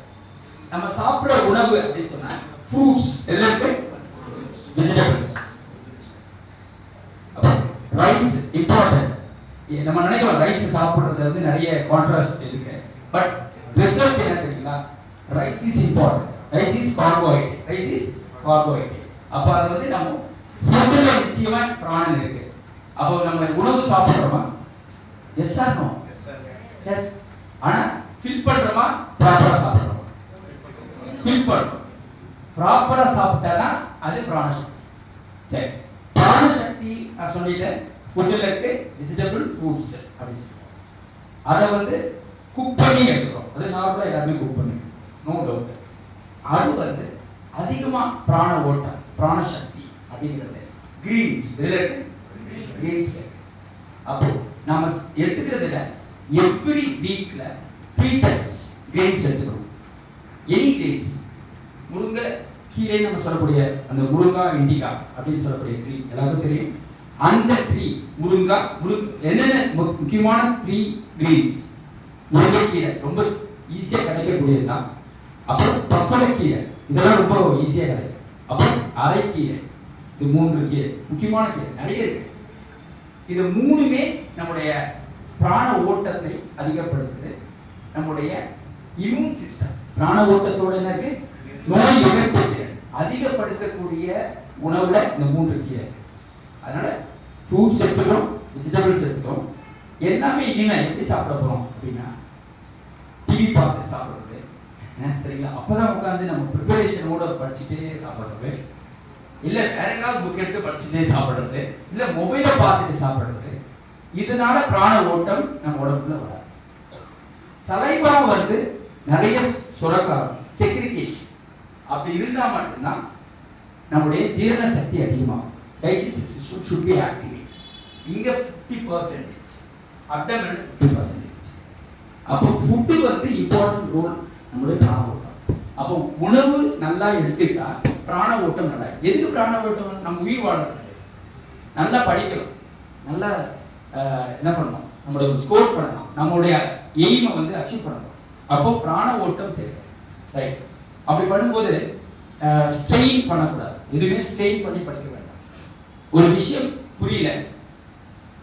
S2: நம்ம சாப்பிடுற உணவு அப்படின்னு சொன்னா ஃப்ரூட்ஸ் எல்லாம் இருக்கு, வெஜிடபிள்ஸ். Rice important. நம்ம நினைக்கிறோம் ரைஸ் சாப்பிடுறது வந்து நிறைய கான்ட்ராஸ்ட் இருக்கு. பட் ரிசர்ச் என்ன தெரியுங்களா? Rice is important. Rice is carbohydrate. Rice is carbohydrate. அப்ப அது வந்து நம்ம ஃபுட்ல நிச்சயமா பிராணன் இருக்கு. அப்போ நம்ம உணவு சாப்பிடுறோமா? Yes or no? எஸ். ஆனா ஃபில் பண்றோமா? ப்ராப்பரா சாப்பிடுறோமா? ஃபில் பண்றோம். ப்ராப்பரா சாப்பிட்டானா அது பிராணசக்தி. சரி, பிராணசக்தி நான் சொல்லிட்டேன். ஃபுட்ல இருக்கு, வெஜிடபிள் ஃப்ரூட்ஸ் அப்படி சொல்லுவோம். அதை வந்து குக் பண்ணி எடுத்துக்கிறோம். அது நார்மலா எல்லாருமே குக் பண்ணி, நோ டவுட். அது வந்து அதிகமா பிராண ஓட்டம், பிராணசக்தி அப்படிங்கிறது கிரீன்ஸ் இருக்கு. கிரீன்ஸ் அப்போ நாம எடுத்துக்கிறதுல எவ்ரி வீக்ல 3 times கிரீன்ஸ் எடுத்துக்கிறோம். Any greens. முருங்கை கீரை நம்ம சொல்லக்கூடிய அந்த முருங்கா இண்டிகா அப்படின்னு சொல்லக்கூடிய ட்ரீ எல்லாருக்கும் தெரியும். அந்த ட்ரீ முருங்கா என்னென்ன முக்கியமான 3 கிரீன்ஸ்? முருங்கைக்கீரை ரொம்ப ஈஸியா கிடைக்கக்கூடியதுதான். அப்புறம் பசலைக்கீரை, இதெல்லாம் ரொம்ப ஈஸியா கிடைக்கும். அப்புறம் அரைக்கீரை, இது 3 கீரை முக்கியமான கீரை நிறைய இருக்கு. இது 3மே நம்முடைய பிராண ஓட்டத்தை அதிகப்படுத்துது. நம்முடைய இம்யூன் சிஸ்டம் பிராண ஓட்டத்தோட என்ன இருக்கு? நோய் எதிர்ப்பு திறன் அதிகப்படுத்தக்கூடிய உணவுல இந்த 3 கீரை. அதனால ஃப்ரூட்ஸ் எடுத்துக்கிறோம், வெஜிடபிள்ஸ் எடுத்துக்கிறோம். எல்லாமே இனிமே எப்படி சாப்பிட போறோம் அப்படின்னா டிவி பார்த்து சாப்பிடுறது. சரிங்களா? அப்பதான் உட்காந்து நம்ம ப்ரிப்பரேஷனோட படிச்சுட்டே சாப்பிடுறது, இல்ல வேற ஏதாவது புக் எடுத்து படிச்சுட்டே சாப்பிடுறது, இல்ல மொபைலை பார்த்துட்டு சாப்பிடுறது. இதனால பிராண ஓட்டம் நம்ம உடம்புல வராது. சலைவா வந்து நிறைய சுரக்காரம், செக்ரிகேஷன் அப்படி இருந்தா மட்டும்தான் நம்முடைய ஜீரண சக்தி அதிகமாகும். Digestive system should be activated. இங்க 50%, அப்டமன் 50%. அப்போ ஃபுட் வந்து இம்பார்ட்டன்ட் ரோல் நம்மளுடைய பிராண ஓட்டம். அப்போ உணவு நல்லா எடுத்துட்டா பிராண ஓட்டம் நல்லா. எதுக்கு பிராண ஓட்டம்? நம்ம உயிர் வாழறது, நல்லா படிக்கணும், நல்லா என்ன பண்ணணும், நம்மளுடைய ஸ்கோர் பண்ணணும், நம்மளுடைய எய்மை வந்து அச்சீவ் பண்ணணும். அப்போ பிராண ஓட்டம் தேவை. ரைட்? அப்படி பண்ணும்போது ஸ்ட்ரெயின் பண்ணக்கூடாது. எதுவுமே ஸ்ட்ரெயின் பண்ணி படிக்க வேண்டாம். ஒரு விஷயம் புரியல,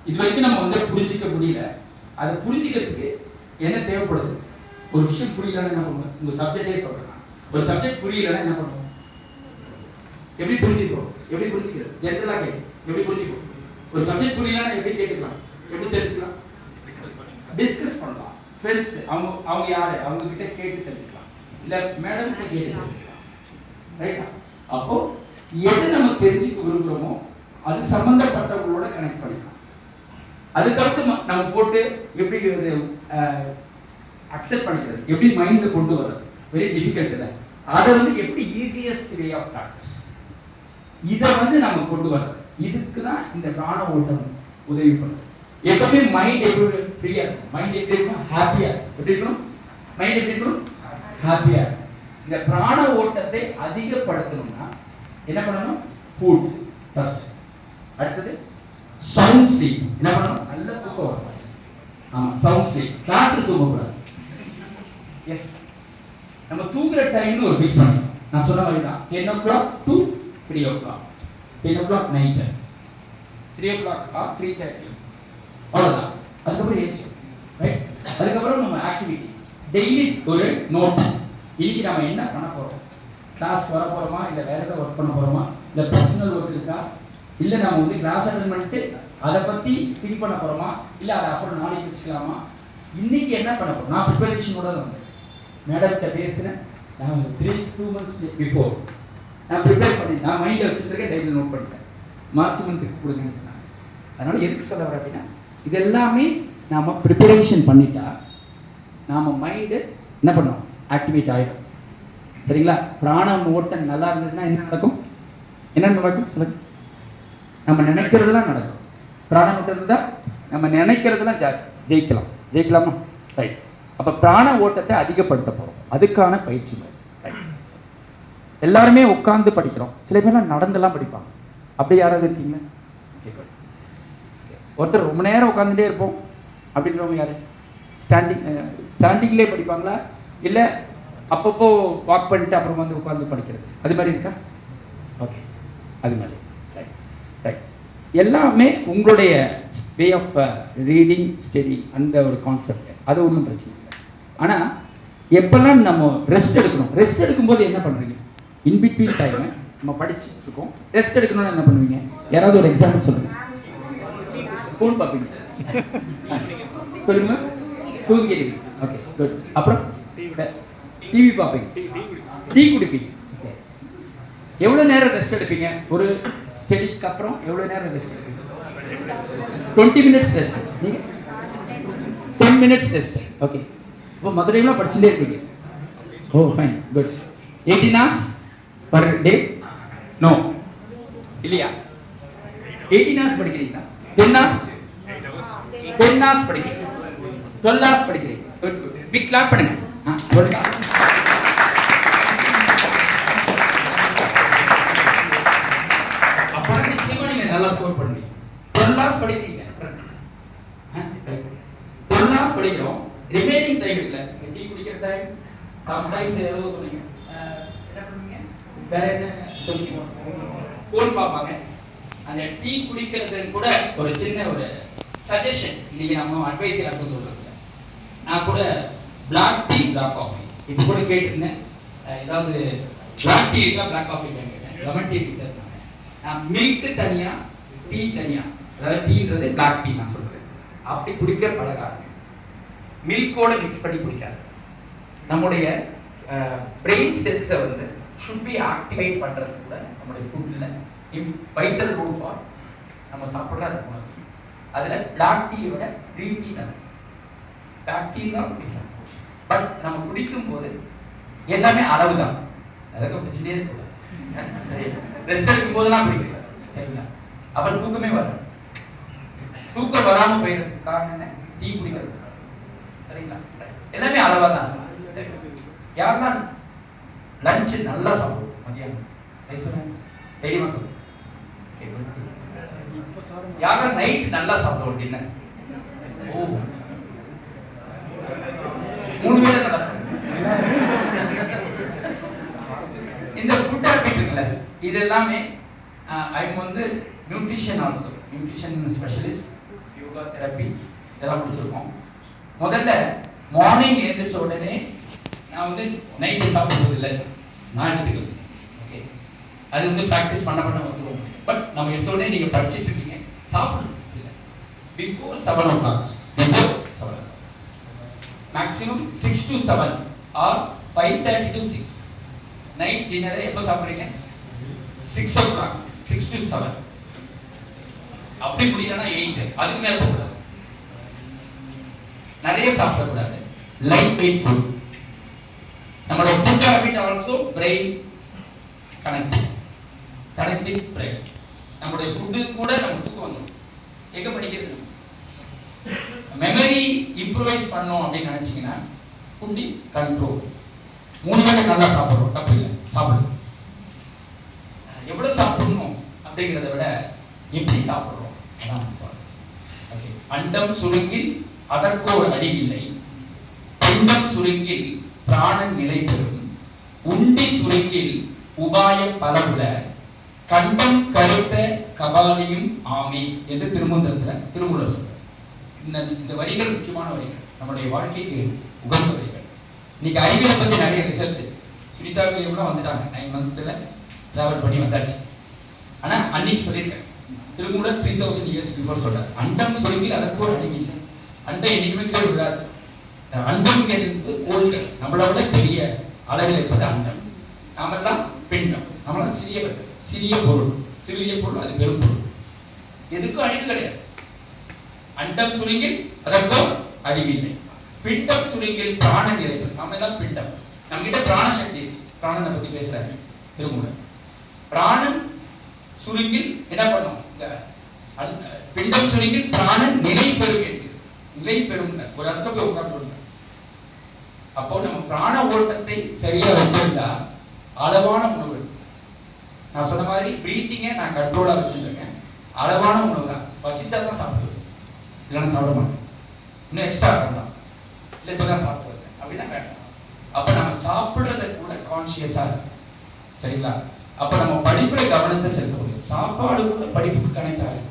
S2: இது வரைக்கும் நம்ம வந்து புரிஞ்சிக்க முடியல, அதை புரிஞ்சிக்கிறதுக்கு என்ன தேவைப்படுது? ஒரு விஷயம் புரியலன்னா என்ன பண்ணுவோம்? உங்க சப்ஜெக்டே சொல்றேன். ஒரு சப்ஜெக்ட் புரியலன்னா என்ன பண்ணுவோம்? எப்படி புரிஞ்சுக்கிறோம்? எப்படி புரிஞ்சுக்கிறது? ஜென்ரலா கேட்கு, எப்படி புரிஞ்சுக்கிறோம்? ஒரு சப்ஜெக்ட் புரியலன்னா எப்படி கேட்டுக்கலாம்? எப்படி தெரிஞ்சுக்கலாம்? டிஸ்கஸ் பண்ணலாம். ஃப்ரெண்ட்ஸ் அவங்க யாரு, அவங்க கிட்ட கேட்டு தெரிஞ்சுக்கலாம், இல்ல மேடம் கிட்ட கேட்டு தெரிஞ்சுக்கலாம். ரைட்டா? அப்போ எது நம்ம தெரிஞ்சுக்க விரும்புகிறோமோ அது சம்பந்தப்பட்டவங்களோட கனெக்ட் பண்ணிக்கலாம். அதுக்கடுத்து நம்ம போட்டு எப்படி அக்செப்ட் பண்ணிக்கிறது, எப்படி மைண்ட்ல கொண்டு வர்றது வெரி டிஃபிகல்ட் இல்லை. அதை வந்து எப்படி ஈஸியஸ்ட் வே ஆஃப் ப்ராக்டிஸ், இதை வந்து நம்ம கொண்டு வர்றது. இதுக்கு தான் இந்த பிராண ஓட்டம் உதவி பண்ணுது. எப்பவுமே மைண்ட் எப்படி ஃப்ரீயா இருக்கும், மைண்ட் எப்படி இருக்கும்? ஹாப்பியா. எப்படி இருக்கணும்? மைண்ட் எப்படி இருக்கணும்? ஹாப்பியா. இந்த பிராண ஓட்டத்தை அதிகப்படுத்தணும்னா என்ன பண்ணணும்? Food first. அடுத்தது சவுண்ட் ஸ்லீப். என்ன பண்ணணும்? நல்ல தூக்கம் வரணும். ஆமா, சவுண்ட் ஸ்லீப். கிளாஸ்ல தூங்கக்கூடாது. எஸ், நம்ம தூங்குற டைம்னு ஒரு ஃபிக்ஸ் பண்ணிக்கணும். நான் சொன்ன மாதிரி தான் 10 o'clock to 3 o'clock. 10 o'clock night, 3 o'clock or 3:30. அவ்வளோதான். அதுக்கப்புறம் ஏச்சு. ரைட்? அதுக்கப்புறம் நம்ம ஆக்டிவிட்டி டெய்லி ஒரு நோட். இன்னைக்கு நம்ம என்ன பண்ண போறோம்? கிளாஸ் வர போறோமா, இல்லை வேற ஏதாவது ஒர்க் பண்ண போறோமா, இல்லை பர்சனல் ஒர்க் இருக்கா, இல்லை நம்ம வந்து கிளாஸ் அட்டெண்ட் பண்ணிட்டு அதை பற்றி திங்க் பண்ண போகிறோமா இல்லை அதை அப்புறம் நாளைக்கு வச்சுக்கலாமா? இன்னைக்கு என்ன பண்ண போகிறோம்? நான் ப்ரிப்பரேஷனோட வந்தேன். மேடம்கிட்ட பேசுகிறேன். நான் 2 months பிஃபோர் நான் ப்ரிப்பேர் பண்ணி நான் மைண்டில் வச்சுருக்கேன், டைரியில் நோட் பண்ணிட்டேன். மார்ச் மந்த்துக்கு கொடுங்கன்னு சொன்னாங்க. அதனால் எதுக்கு சொல்ல வர அப்படின்னா, இது எல்லாமே நாம் ப்ரிப்பரேஷன் பண்ணிட்டா நாம் மைண்டு என்ன பண்ணோம்? ஆக்டிவேட் ஆகிடும். சரிங்களா? பிராணம் ஓட்டம் நல்லா இருந்துச்சுன்னா என்ன நடக்கும்? என்ன நடக்கும் சொல்லுங்க? நம்ம நினைக்கிறதுலாம் நடக்கும். பிராணம் ஓட்டம் இருந்தால் நம்ம நினைக்கிறதுலாம் ஜெயிக்கலாம். ஜெயிக்கலாமா? ரைட். அப்போ பிராண ஓட்டத்தை அதிகப்படுத்த போகிறோம். அதுக்கான பயிற்சி முறை. ரைட். எல்லாருமே உட்காந்து படிக்கிறோம். சில பேர்லாம் நடந்தெல்லாம் படிப்பாங்க. அப்படி யாராவது இருக்கீங்களா? ஒருத்தர் ரொம்ப நேரம் உட்காந்துட்டே இருப்போம் அப்படின்றவங்க யாரு? ஸ்டாண்டிங்லேயே படிப்பாங்களா இல்லை அப்பப்போ வாக் பண்ணிட்டு அப்புறம் வந்து உட்காந்து படிக்கிறது அது மாதிரி இருக்கா? ஓகே, அது மாதிரி. Right right. எல்லாமே உங்களுடைய வே ஆஃப் ரீடிங் ஸ்டடி அந்த ஒரு கான்செப்ட், அது ஒன்றும் பிரச்சனை இல்லை. ஆனால் எப்பெல்லாம் நம்ம ரெஸ்ட் எடுக்கணும், ரெஸ்ட் எடுக்கும்போது என்ன பண்ணுறீங்க? இன்பிட்வீன் டைமை நம்ம படிச்சுட்டு இருக்கோம், ரெஸ்ட் எடுக்கணும்னு என்ன பண்ணுவீங்க? யாராவது ஒரு எக்ஸாம்பிள் சொல்லுங்கள். ஃபோன் பார்ப்பீங்க, சொல்லுங்க. தூங்கிடுவீங்க. Okay, good. அப்புறம் டிவி பார்ப்பீங்க, டீ குடிப்பீங்க. ஓகே, எவ்வளோ நேரம் ரெஸ்ட் எடுப்பீங்க? ஒரு ஸ்டடிக்கு அப்புறம் எவ்வளோ நேரம் ரெஸ்ட் எடுப்பீங்க? 20 minutes ரெஸ்ட். நீங்கள் 10 minutes ரெஸ்ட். ஓகே, இப்போ மதுரையெல்லாம் படிச்சுட்டே இருக்கீங்க. Oh fine, good. 18 hours per day? No, இல்லையா? 18 hours படிக்கிறீங்களா? 10 hours? 10 hours படிக்கிறீங்க. 12 hours படிக்கிறீங்க. Good good. பிக் கிளாப் பண்ணுங்க. 12 hours. அப்போ நிச்சயமா நீங்க நல்லா ஸ்கோர் பண்ணுவீங்க. 12 hours படிக்கிறீங்க. 12 hours படிக்கிறோம். ரிமைனிங் டைம் இல்ல, டீ குடிக்கிற டைம், சம்டைம்ஸ் ஏதோ சொன்னீங்க. என்ன பண்ணுவீங்க? வேற என்ன சொன்னீங்க? ஃபோன் பார்ப்பாங்க. அந்த டீ குடிக்கிறது கூட ஒரு சின்ன ஒரு சஜஷன், இன்னைக்கு நம்ம அட்வைஸ் யாருக்கும் சொல்றது இல்லை. நான் கூட பிளாக் டீ பிளாக் காஃபி இப்போ கூட கேட்டிருந்தேன். ஏதாவது பிளாக் டீ இருக்கா பிளாக் காஃபி கேட்டேன். லெமன் டீ இருக்கு சார். நான் மில்க் தனியா டீ தனியா, அதாவது டீன்றது பிளாக் டீ நான் சொல்றேன், அப்படி குடிக்க பழகாது. மில்கோட மிக்ஸ் பண்ணி குடிக்காது. நம்முடைய பிரெயின் செல்ஸை வந்து ஷுட் பி ஆக்டிவேட் பண்ணுறது கூட நம்முடைய ஃபுட்டில் வைட்டல் ரோல் ஃபார் நம்ம சாப்பிட்ற அந்த உணவு. அதில் பிளாக் டீயோட க்ரீன் டீ தான். பிளாக் டீ தான் குடிக்கலாம். பட் நம்ம குடிக்கும் போது எல்லாமே அளவு தான். அதுக்கு குடிச்சுட்டே இருக்கக்கூடாது. சரி, ரெஸ்ட் எடுக்கும் போதெல்லாம் குடிக்கக்கூடாது. சரிங்களா? அப்புறம் தூக்கமே வராது. தூக்கம் வராமல் போயிடுறதுக்கு காரணம் என்ன? டீ குடிக்கிறது. சரிங்களா? எல்லாமே அளவாக தான். சரி, யாரெல்லாம் லஞ்சு நல்லா சாப்பிடுவோம் மதியானம்? தைரியமா சொல்லுங்க. யாரெல்லாம் நைட் நல்லா சாப்பிடுவோம் டின்னர்? ஓ, 3 வேளை நல்லா சாப்பிடுவோம். இந்த ஃபுட் ஹேபிட் இருக்குல்ல, இது எல்லாமே ஐம் வந்து nutrition also, nutrition specialist, yoga therapy இதெல்லாம் முடிச்சிருக்கோம். முதல்ல மார்னிங் எழுந்திரிச்ச உடனே நான் வந்து நைட்டு சாப்பிடுறது இல்லை, நான் எடுத்துக்கிறது. ஓகே, அது வந்து ப்ராக்டிஸ் பண்ண வந்துடும். பட் நம்ம எடுத்த உடனே நீங்கள் படிச்சுட்டு இருக்கீங்க, சாப்பிடணும் இல்லை. Before 7 o'clock, before 7 o'clock, maximum 6 to 7 or 5:30 to 6. Night டின்னரை எப்போ சாப்பிட்றீங்க? 6 o'clock, 6 to 7. அப்படி முடியலன்னா 8, அதுக்கு மேலே போகக்கூடாது. நிறைய சாப்பிடக்கூடாது. Light weight food. நம்மளோட food habit also brain connect with brain. நம்மளுடைய ஃபுட்டு கூட நம்ம தூக்கம் வந்துடும். எங்க படிக்கிறது? மெமரி இம்ப்ரூவைஸ் பண்ணோம் அப்படின்னு நினைச்சீங்கன்னா ஃபுட் இஸ் கண்ட்ரோல். 3 வேளை நல்லா சாப்பிட்றோம், தப்பு இல்லை, சாப்பிடுவோம். எவ்வளவு சாப்பிடணும் அப்படிங்கிறத விட எப்படி சாப்பிட்றோம் அதான். ஓகே, அண்டம் சுருங்கில் அதற்கோர் அடிவில்லை, பிண்டம் சுருங்கில் பிராணன் நிலை பெறும், உண்டி சுருங்கில் உபாய பலவுல, கண்டம் கருத்த கபாலியும் ஆமே என்று திருமந்திரத்துல திருமூலர் சொல்றார். இந்த வரிகள் முக்கியமான வரிகள், நம்முடைய வாழ்க்கைக்கு உகந்த வரிகள். இன்னைக்கு அறிவியலை பத்தி நிறைய ரிசர்ச், சுனிதா வில்லியம் வந்துட்டாங்க, 9 months டிராவல் பண்ணி வந்தாச்சு. ஆனா அன்னைக்கு சொல்லியிருக்கேன்,
S4: திருமூல 3000 years பிஃபோர் சொல்றார். அண்டம் சுருங்கில் அதற்கு ஒரு அழிவு இல்லை. அண்டம் என்னைக்குமே கீழே விடாது. அண்டம் கோள்கள் நம்மளை விட பெரிய அளவில் இருப்பது அண்டம். நாமெல்லாம் பிண்டம், நம்மளாம் சிறிய பொருள். அது பெரும் பொருள். எதுக்கும் அழிவு கிடையாது. அண்டம் சுருங்கில் அதற்கோ அழிவில்லை. பிண்டம் சுருங்கில் பிராண நிறைவு. நம்ம எல்லாம் பிண்டம். நம்ம கிட்ட பிராண சக்தி இருக்கு. பிராணனை பத்தி பேசுறாங்க திருமூலர். பிராணன் சுருங்கில் என்ன பண்ணும்? பிண்டம் சுருங்கில் பிராணன் நிலை பெறும். நிலை பெறும் ஒரு இடத்துல போய் உட்கார்ந்து. அப்போ நம்ம பிராண ஓட்டத்தை சரியா வச்சிருந்தா அளவான உணவு. நான் சொன்ன மாதிரி பிரீத்திங்கை நான் கண்ட்ரோலா வச்சிருக்கேன். அளவான உணவு தான். பசிச்சா தான் சாப்பிடுவேன், இல்லைன்னா சாப்பிட மாட்டேன். இன்னும் எக்ஸ்ட்ரா பண்ணலாம், இல்லை இப்பதான் சாப்பிடுவேன் அப்படின்னா வேண்டாம். அப்ப நம்ம சாப்பிடுறத கூட கான்சியஸா இருக்கு. சரிங்களா? அப்ப நம்ம படிப்புல கவனத்தை செலுத்த முடியும். சாப்பாடு கூட படிப்புக்கு கனெக்ட் ஆகும்.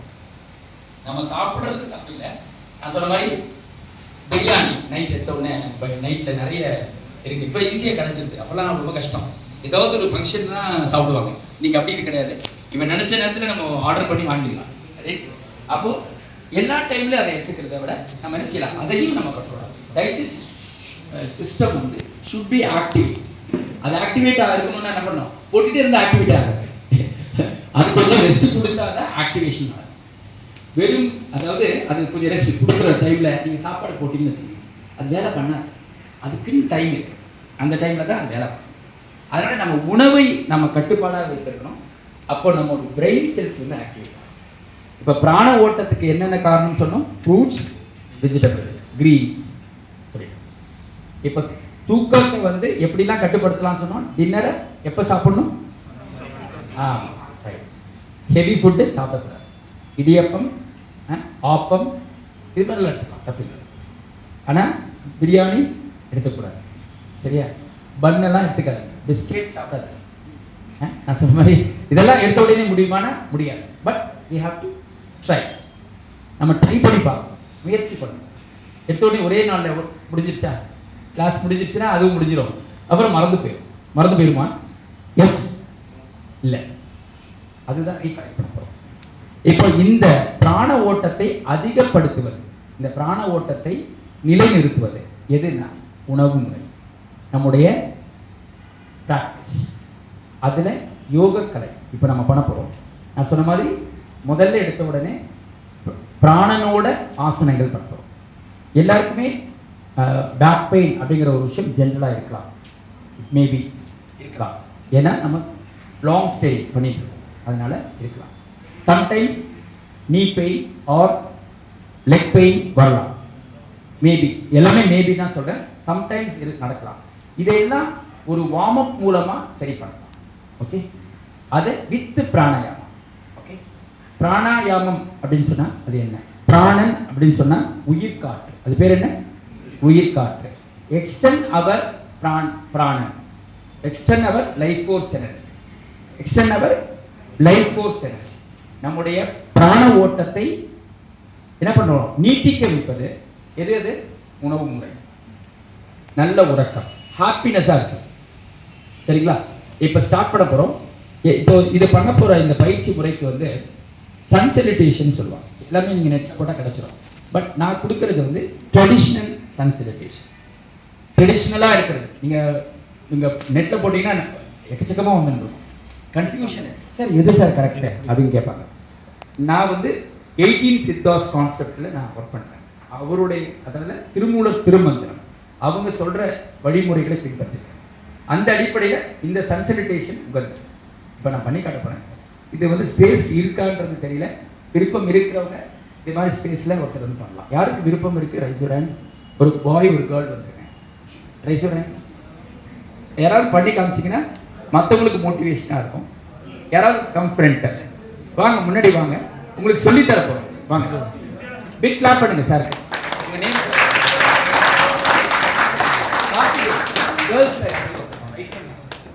S4: நம்ம சாப்பிடுறது தப்பு இல்லை. நான் சொன்ன மாதிரி பிரியாணி நைட் எடுத்த உடனே நைட்ல நிறைய இருக்கு. இப்போ ஈஸியாக கிடைச்சிருது. அப்பெல்லாம் ரொம்ப கஷ்டம். ஏதாவது ஒரு ஃபங்க்ஷன் தான் சாப்பிடுவாங்க. நீங்க அப்படி கிடையாது. இவன் நினைச்ச நேரத்தில் நம்ம ஆர்டர் பண்ணி வாங்கிடலாம். ரைட்? அப்போ எல்லா டைம்ல அதை எடுத்துக்கிறத விட நம்ம என்ன செய்யலாம், அதையும் நம்ம கற்றுக்கலாம். டைஜஸ்ட் சிஸ்டம் வந்து ஷுட் பி ஆக்டிவ். அது ஆக்டிவேட் ஆகணும்னா என்ன பண்ணணும்? போட்டுட்டே இருந்தால் ஆக்டிவேட் ஆகுது. அது கொஞ்சம் ரெஸ்ட் கொடுத்தா தான் ஆக்டிவேஷன் ஆகும். வெறும் அதாவது அது கொஞ்சம் ரெஸ்ட் கொடுக்குற டைம்ல நீங்க சாப்பாடு போட்டீங்கன்னு வச்சுக்கோங்க, அது வேலை பண்ணாது. அதுக்குன்னு டைம் இருக்கு. அந்த டைம்ல தான் அது வேலை பண்ணும். அதனால நம்ம உணவை நம்ம கட்டுப்பாடாக வைத்திருக்கணும். அப்போ நம்ம பிரெயின் செல்ஸ் வந்து ஆக்டிவேட் ஆகும். இப்போ பிராண ஓட்டத்துக்கு என்னென்ன காரணம் சொன்னோம்? Fruits, vegetables, greens. சரி, இப்போ தூக்கத்தை வந்து எப்படிலாம் கட்டுப்படுத்தலாம்னு சொன்னோம்? டின்னரை எப்போ சாப்பிடணும்? ரைட். ஹெவி ஃபுட்டு சாப்பிடக்கூடாது. இடியப்பம், ஆப்பம் இது மாதிரிலாம் எடுத்துக்கலாம், தப்பில்லை. ஆனால் பிரியாணி எடுத்துக்கூடாது. சரியா? பன்னெல்லாம் எடுத்துக்காது. பிஸ்கெட் சாப்பிடாது. நான் சொன்ன மாதிரி இதெல்லாம் எடுத்த உடனே முடியுமானா முடியாது. But we have to try. நம்ம ட்ரை பண்ணி பார்க்கணும், முயற்சி பண்ணணும். எடுத்த உடனே ஒரே நாளில் முடிஞ்சிருச்சா? கிளாஸ் முடிஞ்சிருச்சுன்னா அதுவும் முடிஞ்சிடும். அப்புறம் மறந்து போயிடுமா? எஸ், இல்லை. அதுதான் ரீகலெக்ட் பண்ண போகிறோம். இப்போ இந்த பிராண ஓட்டத்தை அதிகப்படுத்துவது, இந்த பிராண ஓட்டத்தை நிலைநிறுத்துவது எதுனா உணவு முறை, நம்முடைய பிராக்டிஸ். அதில் யோகக்கலை இப்போ நம்ம பண்ண போகிறோம். நான் சொன்ன மாதிரி முதல்ல எடுத்த உடனே பிராணனோட ஆசனங்கள் பண்ண போகிறோம். எல்லாருக்குமே பேக் பெயின் அப்படிங்கிற ஒரு விஷயம் ஜென்ரலாக இருக்கலாம், மேபி இருக்கலாம். ஏன்னா நம்ம லாங் ஸ்டே பண்ணிட்டு இருக்கோம், அதனால இருக்கலாம். சம்டைம்ஸ் நீ பெயின் ஆர் லெக் பெயின் வரலாம். மேபி, எல்லாமே மேபி தான் சொல்கிறேன். சம்டைம்ஸ் நடக்கலாம். இதையெல்லாம் ஒரு வார்ம் அப் மூலமாக சரி பண்ணலாம். ஓகே, அது வித் பிராணாயாமம். ஓகே, பிராணாயாமம் அப்படின்னு சொன்னால் அது என்ன? பிராணன் அப்படின்னு சொன்னால் உயிர் காற்று. அது பேர் என்ன? உயிர் காற்று. எக்ஸ்டெண்ட் அவர் பிராணன், extend our life force energy, extend our life force energy. நம்முடைய பிராண ஓட்டத்தை என்ன பண்ணுறோம்? நீட்டிக்க வைப்பது எது? உணவு முறை, நல்ல உறக்கம், ஹாப்பினஸாக இருக்கு. சரிங்களா? இப்போ ஸ்டார்ட் பண்ண போகிறோம். இப்போ இது பண்ண போகிற இந்த பயிற்சி முறைக்கு வந்து சன் செலிட்டேஷன் சொல்லுவாங்க. எல்லாமே நீங்கள் நெட்டில் போட்டால் கிடச்சிடும். பட் நான் கொடுக்கறது வந்து ட்ரெடிஷ்னல் சன் செலிட்டேஷன். ட்ரெடிஷ்னலாக இருக்கிறது நீங்கள் நெட்டில் போட்டிங்கன்னா எக்கச்சக்கமாக வந்துடும். கன்ஃபியூஷன், சார் எது சார் கரெக்டு அப்படின்னு கேட்பாங்க. நான் வந்து 18 சித்தாஸ் கான்செப்டில் நான் ஒர்க் பண்ணுறேன். அவருடைய அதாவது திருமூலர் திருமந்திரம் அவங்க சொல்கிற வழிமுறைகளை பின்பற்றிருக்கேன். அந்த அடிப்படையில் இந்த சன்சலிட்டேஷன் உகந்தது. இப்போ நான் பண்ணி காட்ட போகிறேன். இது வந்து ஸ்பேஸ் இருக்கான்றது தெரியல. விருப்பம் இருக்கிறவங்க இது மாதிரி ஸ்பேஸில் ஒருத்தர் வந்து பண்ணலாம். யாருக்கு விருப்பம் இருக்குது? Rice your hands. ஒரு பாய் ஒரு கேர்ள் வந்துருக்கேன். Rice your hands. யாராவது பண்ணி காமிச்சிங்கன்னா மற்றவங்களுக்கு மோட்டிவேஷனாக இருக்கும். யாராவது கம் ஃப்ரெண்ட் வாங்க, முன்னாடி வாங்க, உங்களுக்கு சொல்லித்தர போகிறோம். வாங்க, பிக் கிளாப் பண்ணுங்க சார். உங்கள் நேம்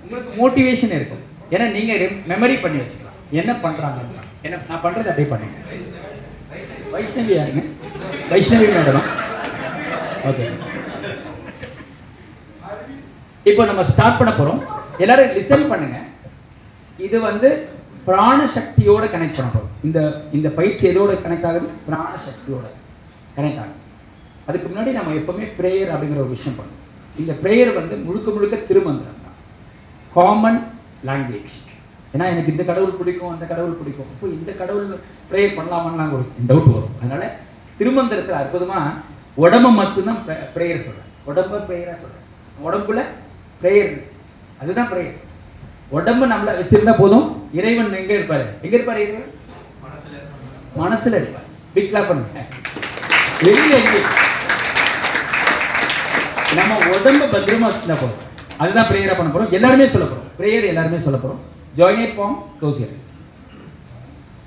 S4: உங்களுக்கு மோட்டிவேஷன் இருக்கும். ஏன்னா நீங்கள் மெமரி பண்ணி வச்சுக்கலாம் என்ன பண்ணுறாங்க. என்ன நான் பண்ணுறது அப்படியே பண்ணுங்க. வைஷ்ணவி யாருங்க? வைஷ்ணவி மேடம். ஓகே, இப்போ நம்ம ஸ்டார்ட் பண்ண போகிறோம். எல்லாரும் லிசன் பண்ணுங்க. இது வந்து பிராண சக்தியோட கனெக்ட் பண்ண போகிறோம்.
S2: இந்த இந்த பயிற்சி எதோட கனெக்ட் ஆகுது? பிராண சக்தியோட கனெக்ட் ஆகுது. அதுக்கு முன்னாடி நம்ம எப்பவுமே ப்ரேயர் அப்படிங்கிற ஒரு விஷயம் பண்ணணும். இந்த ப்ரேயர் வந்து முழுக்க முழுக்க திருமந்திரம் தான், காமன் லாங்குவேஜ். ஏன்னா எனக்கு இந்த கடவுள் பிடிக்கும், அந்த கடவுள் பிடிக்கும், இப்போ இந்த கடவுள் ப்ரேயர் பண்ணலாமான்னு ஒரு டவுட் வரும். அதனால திருமந்திரத்தில் அற்புதமாக உடம்பை மட்டும்தான் ப்ரேயர் சொல்கிறேன், உடம்பை ப்ரேயராக சொல்கிறேன். உடம்புல ப்ரேயர், அதுதான் ப்ரேயர். உடம்பு நம்மளை வச்சிருந்தா போதும். இறைவன் எங்கே இருப்பார்? எங்கே இருப்பார் இறைவன்? மனசில் இருப்பார். பிக்லா பண்ணுங்க. வெளியில் எங்கே? நம்ம உடம்பு பத்திரமா வச்சுருந்தா போதும். அதுதான் ப்ரேயராக பண்ண போகிறோம். எல்லாருமே சொல்ல போகிறோம் ப்ரேயர், எல்லாருமே சொல்ல போகிறோம். Join it form, close your eyes.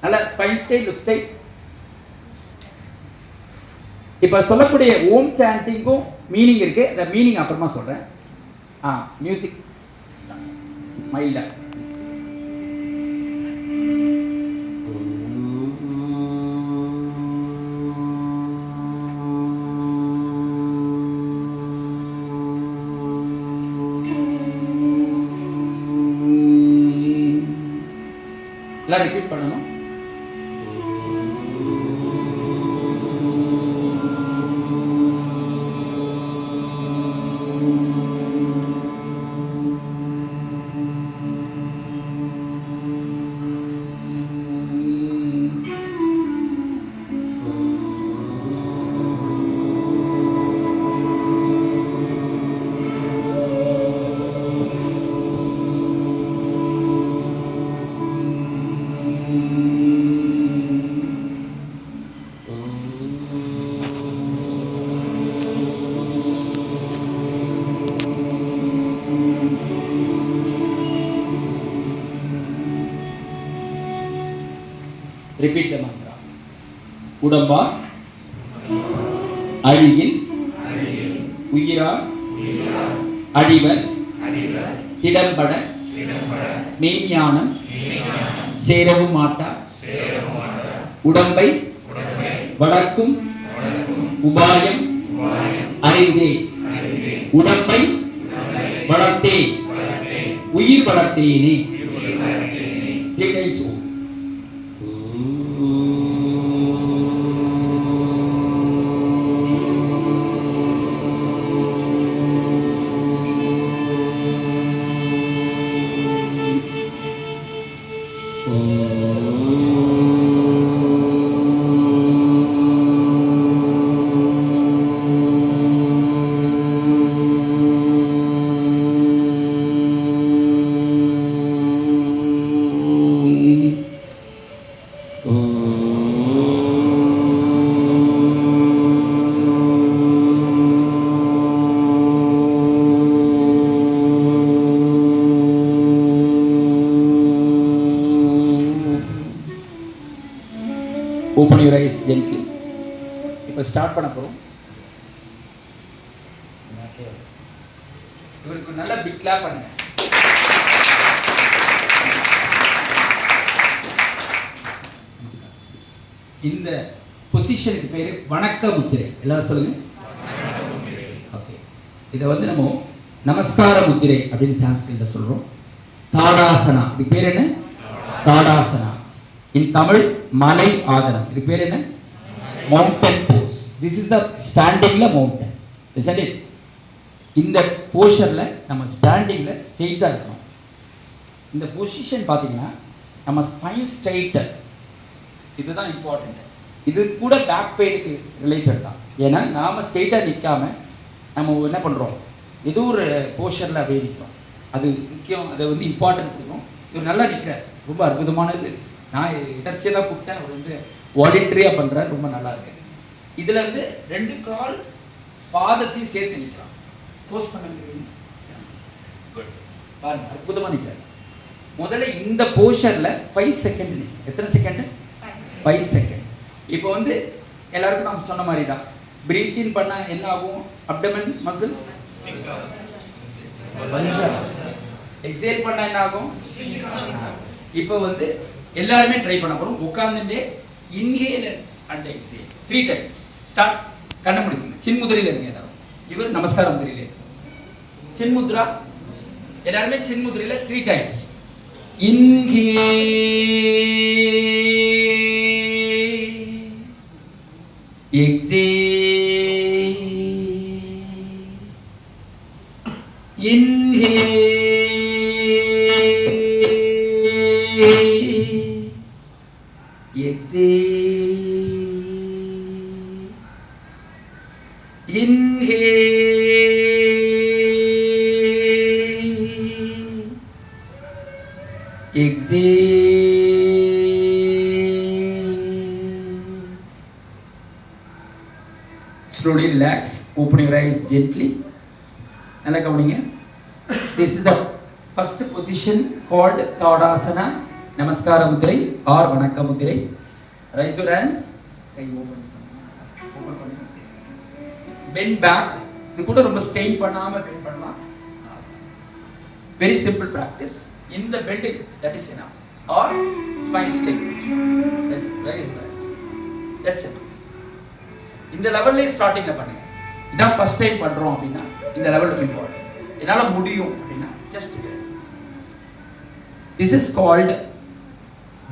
S2: நல்லா ஸ்பைன் ஸ்ட்ரைட், லுக் ஸ்ட்ரைட். இப்போ சொல்லக்கூடிய ஓம் சாண்டிங்கும் மீனிங் இருக்குது. அந்த மீனிங் அப்புறமா சொல்கிறேன். மியூசிக் மைல்டா. எல்லாம் ரிப்பீட் பண்ணணும். Repeat the mantra. உடம்பா அழியின் உயிரார் அழிவர் திடம்பட மெய்ஞானம் சேரவும் மாட்டார். உடம்பை வளர்க்கும் உபாயம் அறிந்தே, உடம்பை வளர்த்தே உயிர் வளர்த்தேனே. 3 times. Open your eyes gently. இப்போ ஸ்டார்ட் பண்ண போறோம். இவருக்கு நல்ல பிக் கிளாப் பண்ணுங்க. இந்த பொசிஷனுக்கு பேரு வணக்க முத்திரை. எல்லாரும் சொல்லுங்க. ஓகே. இதை வந்து நம்ம நமஸ்கார முத்திரை அப்படின்னு சான்ஸ்கிரிட்ல சொல்றோம். தாடாசனா, இது பேர் என்ன? தாடாசனா. In Tamil, மலை ஆதனம். இது பேர் என்ன? Mountain pose. This is the standing la mountain. Isn't it? இந்த போஷன்ல நம்ம ஸ்டாண்டிங்ல ஸ்ட்ரெயிட்டா இருக்கணும். இந்த பொசிஷன் பாத்தீங்கன்னா நம்ம ஸ்பைன் ஸ்ட்ரெயிட்டர், இதுதான் இம்பார்ட்டன்ட். இது கூட பேக் பெயினுக்கு ரிலேட்டட் தான். ஏன்னா நாம ஸ்ட்ரெயிட்டா நிற்காம நம்ம என்ன பண்றோம், ஏதோ ஒரு போஷன்ல அப்படியே நிற்கிறோம். அது முக்கியம், அதை வந்து இம்பார்ட்டன்ட் கொடுக்கும். இவர் நல்லா நிற்கிறார், ரொம்ப அற்புதமானது. நான் எதர்ச்சியாக தான் கூப்பிட்டேன், அவர் வந்து வாலண்டரியாக பண்ணுறாரு, ரொம்ப நல்லா இருக்கு. இதில் வந்து 2 கால் பாதத்தையும் சேர்த்து நிற்கலாம். போஸ்ட் பண்ண முடியும். குட், பாருங்க அற்புதமாக நிற்கிறார். முதல்ல இந்த போஷனில் 5 செகண்ட். எத்தனை செகண்ட்? 5 செகண்ட். இப்போ வந்து எல்லாருக்கும் நம்ம சொன்ன மாதிரி தான். பிரீத் இன் பண்ணால் என்ன ஆகும்? Abdomen muscles. எக்ஸேல் பண்ணால் என்ன ஆகும்? இப்போ வந்து எல்லாருமே ட்ரை பண்ண போறோம். உட்கார்ந்துட்டே inhale and exhale 3 times. Start. கண்ண முடிக்குங்க. சின்முதிரையில் இருங்க எல்லாரும். இவர் நமஸ்கார முதிரையில் இருக்கு. சின்முத்ரா. எல்லாருமே சின்முதிரையில் 3 times. Inhale
S4: exhale, inhale, exhale, inhale, exhale. Slowly relax, open your eyes gently. நல்லா கவனிங்க. This is the first position called Tadasana, Namaskara Mudrai or Vanaka Mudrai. Raise your hands. Guy open பண்ணுங்க. Bend back. இது கூட ரொம்ப strain பண்ணாம bend பண்ணலாம். Very simple practice. In the bending, that is enough. Or spine straight. That's very nice. That's it. இந்த லெவல்லே ஸ்டார்டிங்ல பண்ணுங்க. இதான் ஃபர்ஸ்ட் டைம் பண்றோம் அப்படின்னா இந்த லெவல் இம்பார்ட்டன்ட். என்னால முடியும் அப்படின்னா just this is called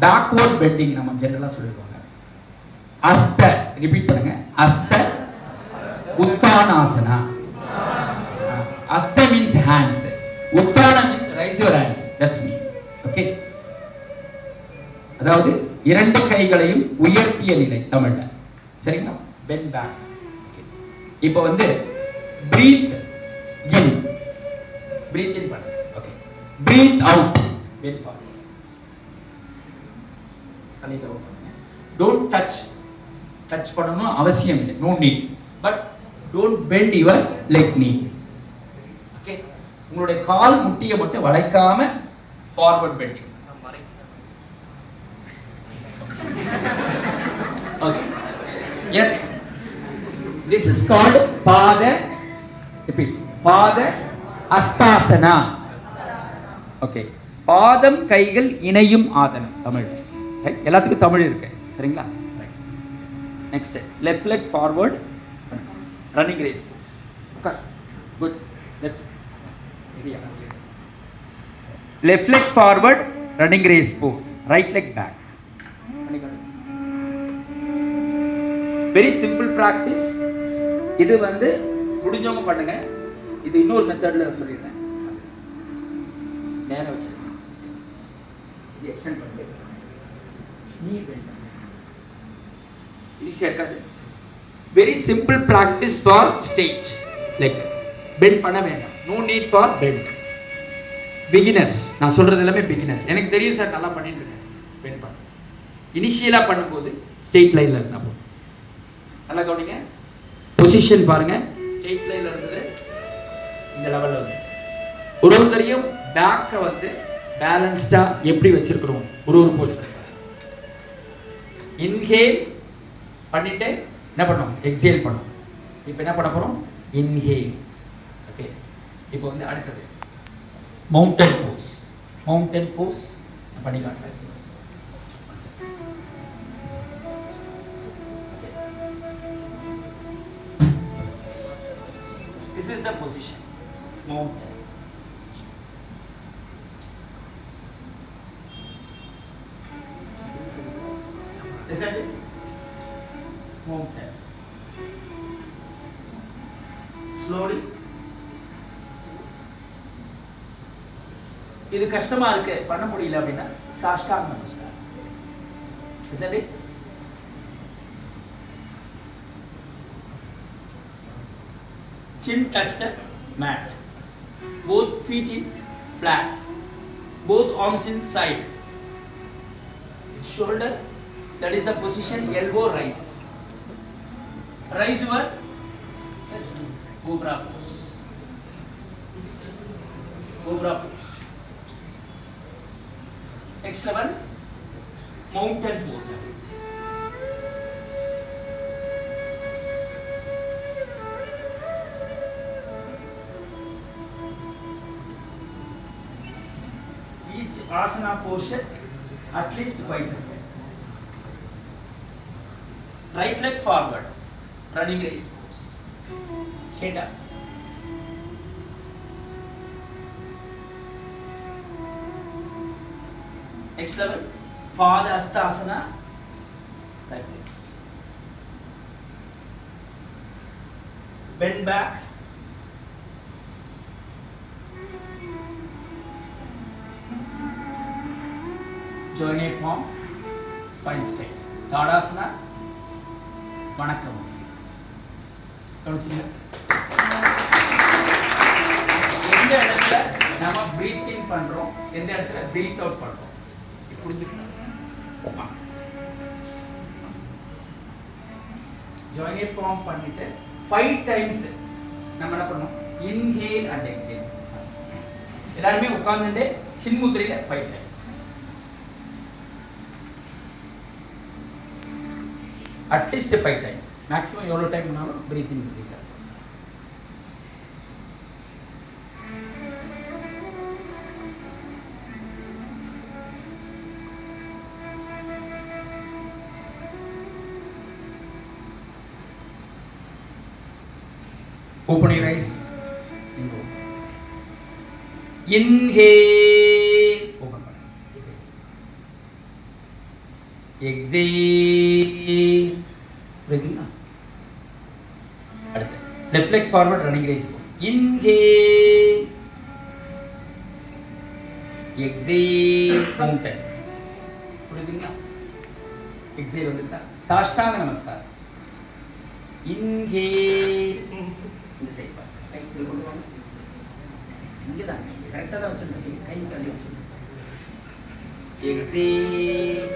S4: backward bending. நம்ம ஜெனரலா சொல்லிருவாங்க. அஸ்த ரிப்பீட் பண்ணுங்க. அஸ்த உத்தானாசனா. அஸ்த மீன்ஸ் ஹேண்ட்ஸ். உத்தானா means raise your hands. That's me. Okay. அதாவது இரண்டு கைகளையும் உயர்த்திய நிலை தமிழ்ல. சரிங்களா? bend back. Okay. இப்போ வந்து breathe in. breathe in பண்ணுங்க. Okay. breathe out. bend forward. கலையில பண்ணுங்க. don't touch. touch பண்ணனும் அவசியம் இல்லை. no need. but don't bend your leg knee. Okay. உங்களுடைய கால் முட்டியை மட்டும் வளைக்காம forward bending. Okay. Yes. This is called Pada. Repeat. Pada Astasana. Okay. பாதம் கைகள் இணையும் ஆதனம் தமிழ். எல்லாத்துக்கும் தமிழ் இருக்கு. சரிங்களா? Next. Left leg forward. Running race pose. Okay. Good. Left leg forward. Running race pose. Right leg back. Very simple practice. இது வந்து முடிஞ்சவங்க பண்ணுங்க. இது இன்னொரு மெத்தட்ல சொல்லிடுறேன். நேரா வச்சு இது எக்ஸ்டெண்ட் பண்ணுங்க. நீ பெண்ட் பண்ணுங்க. ஈஸியா இருக்காது. Very simple practice for stage. Like bend பண்ண வேண்டாம். No need for bend. Beginners. நான் சொல்றது எல்லாமே beginners. எனக்கு தெரியும் சார் நல்லா பண்ணிட்டு இருக்கேன். bend பண்ண. இனிஷியலா பண்ணும்போது ஸ்ட்ரெயிட் லைன்ல இருந்தா போதும். நல்லா கவனிங்க. பொசிஷன் பாருங்க. ஸ்ட்ரெயிட் லைன்ல இருந்தது இந்த லெவல்ல வந்து ஒரு தடவையும் பேக்க வந்து பேலன்ஸ்டா எப்படி வச்சிருக்கோம் ஒரு பொசிஷன். இன்ஹேல் பண்ணிட்டு என்ன பண்ணோம்? எக்ஸேல் பண்ணோம். இப்போ என்ன பண்ண போறோம்? இன்ஹேல். ஓகே. இப்போ வந்து அடுத்தது மவுண்டன் போஸ். மவுண்டன் போஸ் பண்ணி காட்டுறேன். This is the position. Mountain. Isn't it? Mountain. Slowly. இது கஷ்டமா இருக்கு பண்ண முடியல அப்படின்னா சாஷ்டாங்க நமஸ்காரம். Isn't it? Chin touch the mat. Both feet in flat. Both arms inside. Shoulder, that is the position, elbow rise. Rise your chest. Cobra pose. Cobra pose. Next level, mountain pose. Each asana portion at least 5 seconds. Right leg forward, running race pose. Head up. Next level, Pada Astasana, like this.
S2: bend back, join a palm, spine straight. Tadasana, vanakkam. கவனிச்சீங்களா? எந்த இடத்துல நாம breath இன் பண்றோம், எந்த இடத்துல breath out பண்றோம், புரிஞ்சுக்கலாம். Join அப் form பண்ணிட்டு 5 times நம்ம என்ன பண்ணணும், இன்ஹேல் அண்ட் எக்ஸேல். எல்லாருமே உட்கார்ந்துட்டு சின்முத்திரையில 5 டைம்ஸ், அட்லீஸ்ட் 5 டைம்ஸ். மேக்ஸிமம் எவ்வளவு டைம் பண்ணாலும் breathe in breathe out. Open your eyes. Inhale. Open. Exhale. Breathing now. Left leg forward, running raise pose. Inhale. Exhale. Mountain. Breathing now. Exhale vandita. Sashtanga namaskar. Inhale. இந்த side பாருங்க, கை இப்படி கொண்டு வாங்க. இங்கே தான் கரெக்டாக தான் வச்சுருந்தேன், கை தள்ளி வச்சுருந்தேன். எக்ஸேல்,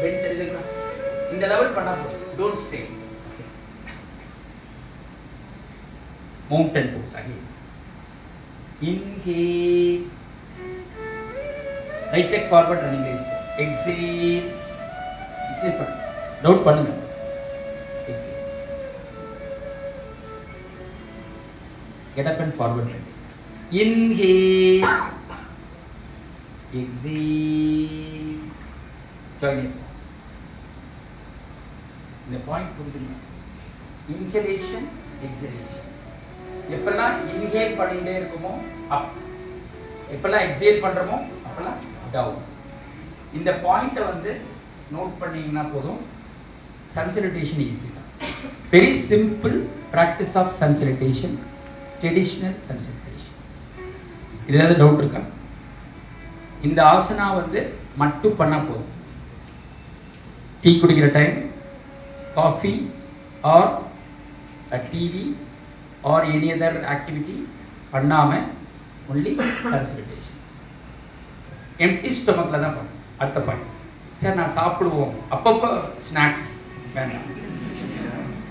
S2: பெண்ட் தெரியுதுங்களா? இந்த லெவல் பண்ணா போதும், don't strain. Mountain pose again. Inhale, right leg forward, running rise pose. Exhale, exhale பண்ணுங்க, டவுன் பண்ணுங்க. Get up and forward. Inhale, exhale. Join it. இந்த பாயிண்ட் புரிஞ்சுங்க. Inhalation, exhalation. எப்பெல்லாம் இன்ஹேல் பண்ணிட்டே இருக்குமோ அப், எப்பெல்லாம் எக்ஸேல் பண்றோமோ அப்பெல்லாம் டவுன். இந்த பாயிண்ட்டை வந்து நோட் பண்ணீங்கன்னா போதும். சன் சல்யூட்டேஷன் ஈஸி தான். Very simple practice of sun salutation, traditional sun salutation. இதில் ஏதாவது டவுட் இருக்கா? இந்த ஆசனா வந்து மட்டும் பண்ணால் போதும். டீ குடிக்கிற time, coffee or TV or any other activity பண்ணாமல் ஒன்லி சன் சல்யூட்டேஷன். எம்டி ஸ்டொமக்கில் தான் பண்ணணும். அடுத்த பாயிண்ட், சார் நான் சாப்பிடுவோம், அப்பப்போ ஸ்நாக்ஸ் வேண்டாம்,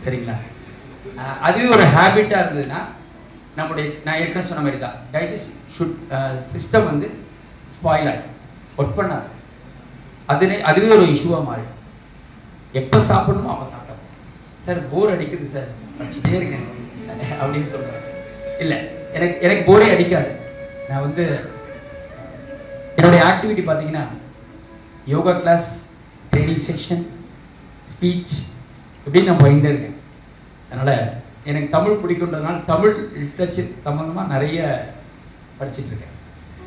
S2: சரிங்களா? அதுவே ஒரு ஹேபிட்டாக இருந்ததுன்னா நம்முடைய, நான் ஏற்கனவே சொன்ன மாதிரி தான், டைஜஸ்ட் சிஸ்டம் வந்து ஸ்பாயில் ஆகிடும், ஒர்க் பண்ணாது. அதுவே ஒரு இஷ்யூவாக மாறிடும். எப்போ சாப்பிடணுமோ அப்போ சாப்பிட்டோம். சார் போர் அடிக்குது சார், படிச்சுட்டே இருக்கேன் அப்படின்னு சொல்கிறேன். இல்லை, எனக்கு போரே அடிக்காது. நான் வந்து என்னுடைய ஆக்டிவிட்டி பார்த்தீங்கன்னா yoga class, training section, speech இப்படின்னு நான் போயிட்டே இருக்கேன். அதனால் எனக்கு தமிழ் பிடிக்குன்றதுனால தமிழ் லிட்ரேச்சர் சம்மந்தமாக நிறைய படிச்சுட்டு இருக்கேன்.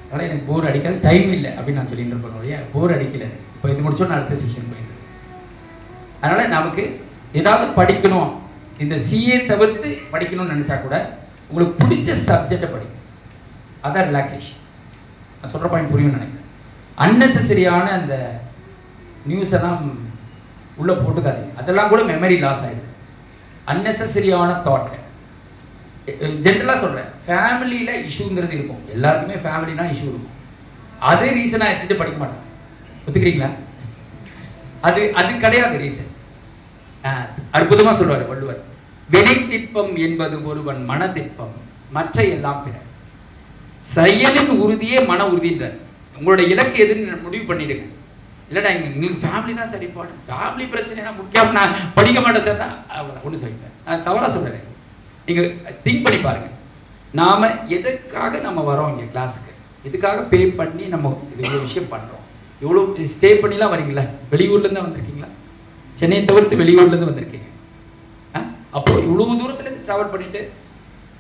S2: அதனால் எனக்கு போர் அடிக்காது. டைம் இல்லை அப்படின்னு நான் சொல்லிட்டு இருப்பேன் ஒழிய போர் அடிக்கலை. இப்போ இது முடிச்சோன்னு அடுத்த செஷன் போயிட்டு. அதனால் நமக்கு ஏதாவது படிக்கணும், இந்த சிஏ தவிர்த்து படிக்கணும்னு நினச்சா கூட உங்களுக்கு பிடிச்ச சப்ஜெக்டை படிக்கணும். அதான் ரிலாக்ஸேஷன். நான் சொல்கிற பாயிண்ட் புரியும்னு நினைக்கிறேன். அன்னெசரியான அந்த நியூஸ் எல்லாம் உள்ளே போட்டுக்காதீங்க. அதெல்லாம் கூட மெமரி லாஸ் ஆகிடுது. அன்னெசரியான தாட். ஜென்ரலாக சொல்கிறேன், ஃபேமிலியில் இஷ்யூங்கிறது இருக்கும். எல்லாருக்குமே ஃபேமிலினா இஷ்யூ இருக்கும். அது ரீசனாக வச்சுட்டு படிக்க மாட்டாங்க. ஒத்துக்கிறீங்களா? அது கிடையாது ரீசன். அற்புதமாக சொல்வார் வள்ளுவர், வினை திட்பம் என்பது ஒருவன் மனதிற்பம், மற்ற எல்லாம் பிற. செயலின் உறுதியே மன உறுதின்றார். உங்களோட இலக்கு எதுன்னு முடிவு பண்ணிடுங்க. இல்லைடா எங்களுக்கு ஃபேமிலி தான் சரி, இம்பார்ட்டன்ட், ஃபேமிலி பிரச்சனைனா முக்கியம், நான் படிக்க மாட்டேன் சார்னா ஒன்று சொல்லிட்டேன். நான் தவறாக சொல்கிறேன். நீங்கள் திங்க் பண்ணி பாருங்கள், நாம் எதுக்காக நம்ம வரோம் இங்கே கிளாஸுக்கு, எதுக்காக பே பண்ணி நம்ம இவ்வளோ விஷயம் பண்ணுறோம். இவ்வளோ ஸ்டே பண்ணிலாம் வரீங்களா? வெளியூர்லேருந்து வந்திருக்கீங்களா? சென்னையை தவிர்த்து வெளியூர்லேருந்து வந்திருக்கீங்க. அப்போது இவ்வளோ தூரத்துலேருந்து ட்ராவல் பண்ணிவிட்டு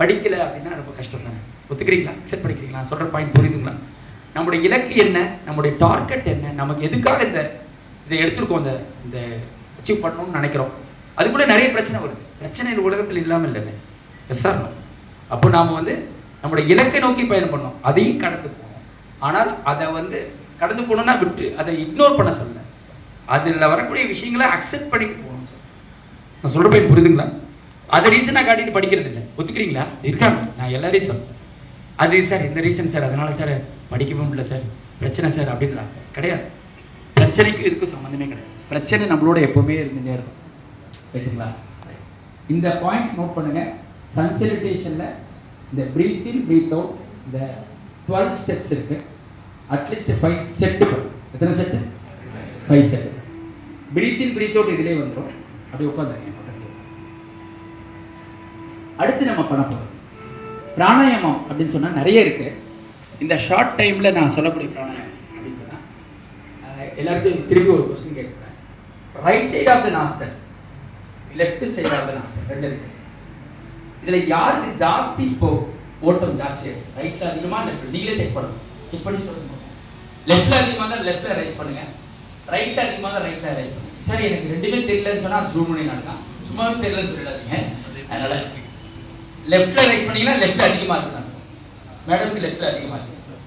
S2: படிக்கலை அப்படின்னா ரொம்ப கஷ்டம் தானே. ஒத்துக்கிறீங்களா? அக்செப்ட் பண்ணிக்கிறீங்களா? நான் சொல்கிற பாயிண்ட் புரியுதுங்களா? நம்முடைய இலக்கு என்ன, நம்முடைய டார்கெட் என்ன, நமக்கு எதுக்காக இதை எடுத்துருக்கோம், இந்த அச்சீவ் பண்ணணும்னு நினைக்கிறோம்.
S4: அது கூட நிறைய பிரச்சனை வருது. பிரச்சனை உலகத்தில் இல்லாமல் இல்லைல்ல. Yes sir. அப்போ நாம் வந்து நம்மளோட இலக்கை நோக்கி பயணம் பண்ணோம், அதையும் கடந்து போகணும். ஆனால் அதை வந்து கடந்து போகணுன்னா விட்டு அதை இக்னோர் பண்ண சொல்ல, அதில் வரக்கூடிய விஷயங்களை அக்செப்ட் பண்ணிட்டு போகணும் சார். நான் சொல்கிற பையன் புரியுதுங்களா? அதை ரீசனாக காட்டிட்டு படிக்கிறது இல்லை. ஒத்துக்கிறீங்களா? இருக்காங்க, நான் எல்லாரையும் சொல்கிறேன். அது சார் இந்த ரீசன் சார், அதனால சார் படிக்கவும் இல்லை சார், பிரச்சனை சார் அப்படின்றாங்க. கிடையாது, பிரச்சனைக்கு இதுக்கும் சம்மந்தமே கிடையாது. பிரச்சனை நம்மளோட எப்போவுமே இருந்துகிட்டே இருக்கும். ரைட்டுங்களா? இந்த பாயிண்ட் நோட் பண்ணுங்கள். சன் செலிப்ரேஷனில் இந்த ப்ரீத் இன் ப்ரீத் அவுட் இந்த 12 ஸ்டெப்ஸ் இருக்குது. அட்லீஸ்ட் 5 செட்டு பண்ணும். எத்தனை set? 5 set. Breath in breathe out இதிலே வந்துடும். அப்படி உட்காந்துருங்க பக்கத்தில். அடுத்து நம்ம பண்ண போகிறோம் பிராணாயாமம் அப்படின்னு சொன்னால் நிறைய இருக்குது. இந்த ஷார்ட் டைமில் நான் சொல்லக்கூடிய பிராணாயாமம் அப்படின்னு சொன்னால் எல்லாருக்கும் திருப்பி ஒரு கொஸ்டின் கேட்குறேன். Right side of the nostril, left side of the nostril, ரெண்டு இருக்குது. இதில் யாருக்கு ஜாஸ்தி இப்போ ஓட்டம் ஜாஸ்தியாக இருக்குது? ரைட்டில் அதிகமாக, லெஃப்ட்? நீங்களே செக் பண்ணணும். செக் பண்ணி சொல்லுங்க. லெஃப்ட்டில் அதிகமாக தான் லெஃப்ட்டில் ரைஸ் பண்ணுங்கள், ரைட்டில் அதிகமாக தான் ரைட்டில் ரைஸ் பண்ணுங்கள். சரி, எனக்கு ரெண்டுமே தெரியலன்னு சொன்னால் ஜூம் பண்ணி நடக்கலாம். சும்மாவே தெரியலன்னு சொல்லிடாதீங்க. அதனால் லெஃப்ட்டில் ரைஸ் பண்ணிங்கன்னா லெஃப்ட்டில் அதிகமாக இருக்குதான். மேடம்க்கு லெஃப்ட்டில் அதிகமாக இருக்கு.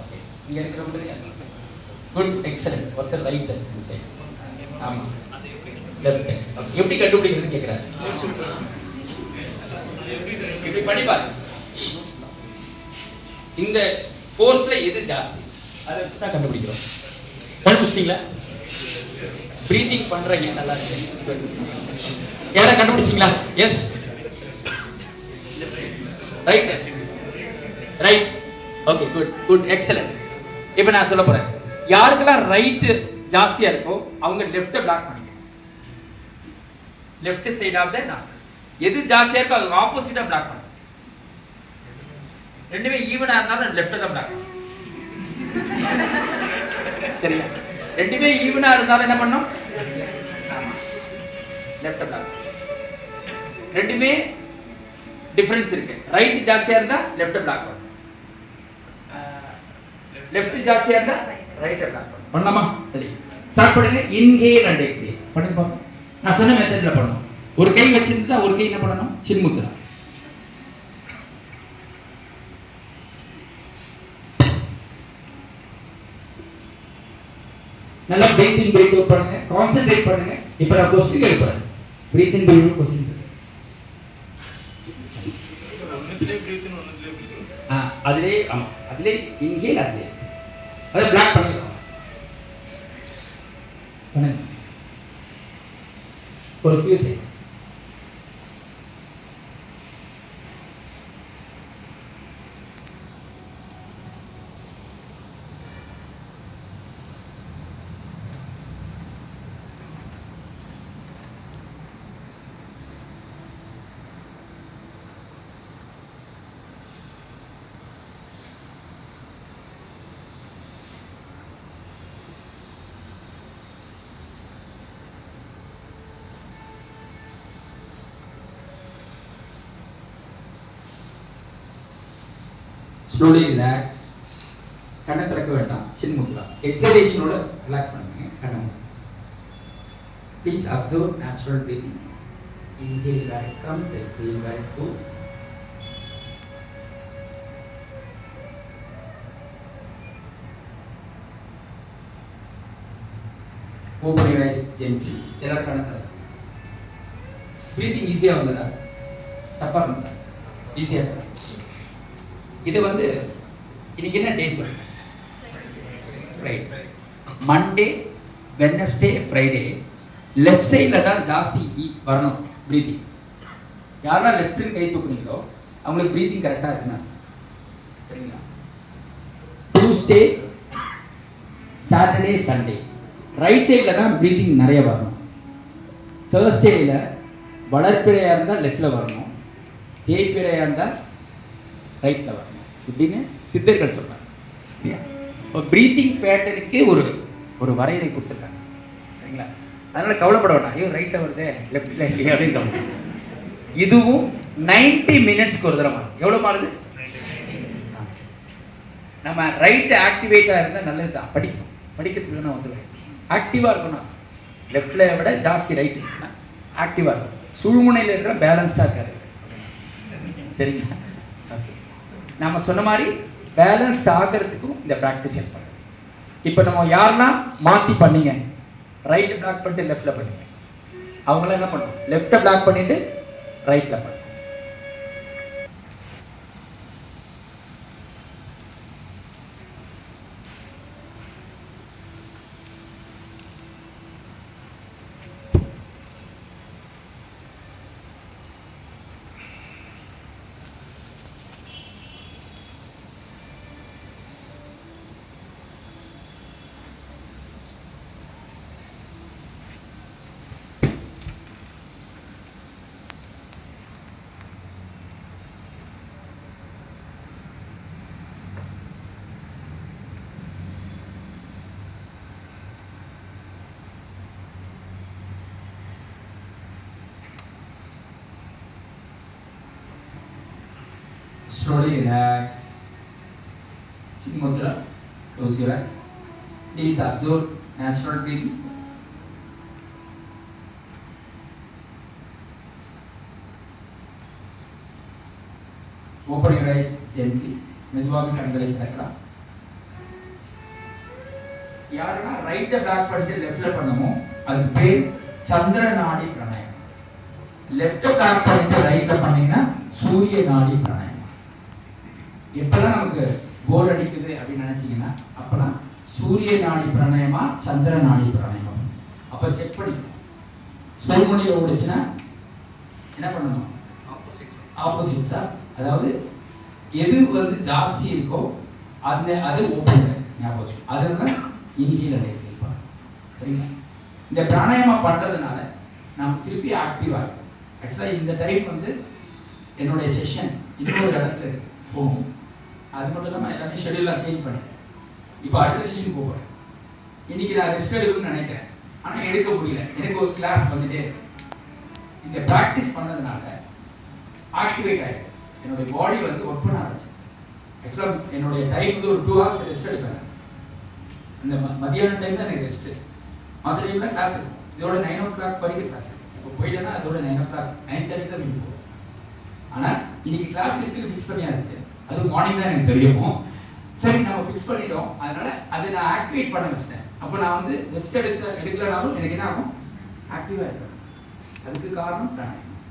S4: ஓகே, இங்கே இருக்கிறவங்களுக்கு குட், எக்ஸலண்ட். ஒருத்தர் ரைட் சைடு. ஆமாம், லெஃப்ட். எப்படி கண்டுபிடிக்கிறதுன்னு கேட்குறாரு. இப்படி படிப்பாரு. இந்த ஃபோர்ஸ்ல எது ஜாஸ்தி அதை வச்சு தான் கண்டுபிடிக்கிறோம். கண்டுபிடிச்சிட்டீங்களா? பிரீத்திங் பண்றீங்க, நல்லா இருக்கு. யாரா கண்டுபிடிச்சிங்களா? Yes, right right. Okay, good good, excellent. இப்போ நான் சொல்ல போறேன். யாருக்கெல்லாம் ரைட் ஜாஸ்தியா இருக்கோ அவங்க லெஃப்ட்டை பிளாக் பண்ணிக்க. Left side of the nostril எது ஜாஸ்தியா இருக்கோ அதுக்கு ஆப்போசிட்டா பிளாக் பண்ணு. ரெண்டுமே ஈவனா இருந்தாலும் லெஃப்ட் தான் பிளாக் பண்ணு. சரியா? ரெண்டுமே ஈவனா இருந்தாலும் என்ன பண்ணும்? ஆமா, லெஃப்ட் பிளாக். ரெண்டுமே டிஃபரன்ஸ் இருக்கு. ரைட் ஜாஸ்தியா இருந்தா லெஃப்ட் பிளாக் பண்ணு, லெஃப்ட் ஜாஸ்தியா இருந்தா ரைட் பிளாக் பண்ணு. பண்ணலாமா? சரி, ஸ்டார்ட் பண்ணுங்க. இன்ஹேல் அண்ட் எக்ஸேல் பண்ணுங்க பாப்போம். நான் சொன்ன மெத்தட்ல பண்ணணும். ஒரு கை வச்சிருந்தா ஒரு கை என்ன பண்ணணும்? சின்முத்ரா. நல்லா பிரீத் இன் பிரீத் அவுட் பண்ணுங்க, கான்சென்ட்ரேட் பண்ணுங்க. இப்போ நான் क्वेश्चन கேட்பேன். Breath in breathe out question. அதிலே ஆமா, அதிலே இன்ஹேல் அதிலே அதை பிளாக் பண்ணிடலாம். பண்ணுங்க ஒரு few seconds. Slowly relax. கண்ணை திறக்க வேண்டாம், சின்முத்ரா. எக்ஸலேஷனோட ரிலாக்ஸ் பண்ணுங்க கண்ணை. Please observe natural breathing. Inhale where it comes, exhale where it goes. Open your eyes gently. எல்லாரும் கண்ணை திறக்க. Breathing ஈஸியா வந்ததா? தப்பா வந்ததா? ஈஸியா. இது வந்து இன்னைக்கு என்ன டே சொல்லுங்க? Friday. Monday, Wednesday, Friday left சைடில் தான் ஜாஸ்தி வரணும் ப்ரீத்திங். யாரெல்லாம் லெஃப்ட்டுன்னு கை தூக்குனீங்களோ அவங்களுக்கு ப்ரீத்திங் கரெக்டாக இருக்குண்ணா. சரிங்களா? டியூஸ்டே, சாட்டர்டே, சண்டே ரைட் சைடில் தான் ப்ரீத்திங் நிறைய வரணும். தேர்ஸ்டேயில் வளர்ப்பிறையாக இருந்தால் லெஃப்டில் வரணும், தேய்ப்பிறையாக இருந்தால் ரைட்டில் வரணும். இப்படின்னு சித்தர்கள் சொல்றாங்க. இப்போ ப்ரீத்திங் பேட்டர்னுக்கு ஒரு ஒரு வரையறை கொடுத்துருக்காங்க. சரிங்களா? அதனால கவலைப்பட வேண்டாம், ஐயோ ரைட்டில் வருது லெஃப்டில் இல்லையா அப்படின்னு தோணும். இதுவும் 90 மினிட்ஸ்க்கு ஒரு தடவை மாறுது. எவ்வளோ மாறுது? நம்ம ரைட்டு ஆக்டிவேட்டாக இருந்தால் நல்லது தான். படிக்கணும், படிக்கிறதுக்கு நான் வந்துடுவேன். ஆக்டிவாக இருக்கணும். லெஃப்டில் விட ஜாஸ்தி ரைட் இருக்குன்னா ஆக்டிவாக இருக்கும். சுழுமுனையில் இருக்கிற பேலன்ஸ்டாக இருக்காரு. சரிங்களா? ஓகே, நம்ம சொன்ன மாதிரி பேலன்ஸ்ட் ஆகிறதுக்கும் இந்த ப்ராக்டிஸ் ஹெல்ப் பண்ணுது. இப்போ நம்ம யாருன்னா மாற்றி பண்ணீங்க, ரைட்டு பிளாக் பண்ணிட்டு லெஃப்டில் பண்ணுங்க, அவங்களாம் என்ன பண்ணுவோம், லெஃப்ட்டை பிளாக் பண்ணிட்டு ரைட்டில் பண்ணுவோம். Slowly relax. Chin mudra. Close your eyes. Please absorb natural breathing. Open your eyes gently. மெதுவாக கண்களை திறக்கலாம். யாரெல்லாம் ரைட்டை பிளாக் பண்ணிட்டு லெஃப்ட்ல பண்ணமோ அதுக்கு பேர் சந்திர நாடி பிராணாயாமம். லெஃப்ட்டை பிளாக் பண்ணிட்டு ரைட்ல பண்ணீங்கன்னா சூரிய நாடி பிராணாயாமம். எப்பெல்லாம் நமக்கு போர் அடிக்குது அப்படின்னு நினைச்சீங்கன்னா அப்பெல்லாம் சூரிய நாடி பிராணாயமா சந்திர நாடி பிராணாயமா அப்ப செக் பண்ணிக்கணும். சுழுமுனையில் ஓடுச்சுன்னா என்ன பண்ணணும், ஆப்போசிட்ஸா, அதாவது எது வந்து ஜாஸ்தி இருக்கோ அது ஓப்பன் ஞாபகம், அதுதான் இன்ஹேல் அண்ட் எக்ஸேல் பண்ணணும். சரிங்களா? இந்த பிராணாயமா பண்றதுனால நாம் திருப்பி ஆக்டிவா இருக்கும். ஆக்சுவலாக இந்த டைம் வந்து என்னுடைய செஷன் இன்னொரு இடத்துல போகும். அது மட்டும் இல்லாமல் எல்லாமே ஷெடியூலாக சேஞ்ச் பண்ணேன். இப்போ அடுத்த செஷன் போகிறேன். இன்னைக்கு நான் ரெஸ்ட் எடுக்கணும்னு நினைக்கிறேன், ஆனால் எடுக்க முடியல. எனக்கு ஒரு கிளாஸ் வந்துட்டே இருக்கு. இந்த ப்ராக்டிஸ் பண்ணதுனால ஆக்டிவேட் ஆகிடும். என்னுடைய பாடி வந்து ஒர்க் பண்ண ஆரம்பிச்சு. ஆக்சுவலாக என்னுடைய டைம் வந்து ஒரு 2 hours ரெஸ்ட் எடுப்பேன். அந்த மதியான டைம் தான் எனக்கு ரெஸ்ட்டு. மற்ற டைமில் கிளாஸ் இருக்கும். இதோட 9 o'clock வரைக்கும் கிளாஸ் இருக்கும். இப்போ போயிட்டேன்னா அதோட 9 o'clock 9:30 தான் வீட்டு போகும். ஆனால் இன்னைக்கு கிளாஸ் இருக்குன்னு ஃபிக்ஸ் பண்ணியாச்சு. அது மார்னிங் தான் எனக்கு தெரியும். சரி, நம்ம ஃபிக்ஸ் பண்ணிட்டோம், அதனால அதை நான் ஆக்டிவேட் பண்ண வச்சிட்டேன். அப்போ நான் வந்து ரெஸ்ட் எடுக்கலனாலும் எனக்கு என்ன ஆகும், ஆக்டிவாக இருக்கேன். அதுக்கு காரணம் பிராணாயாமம்.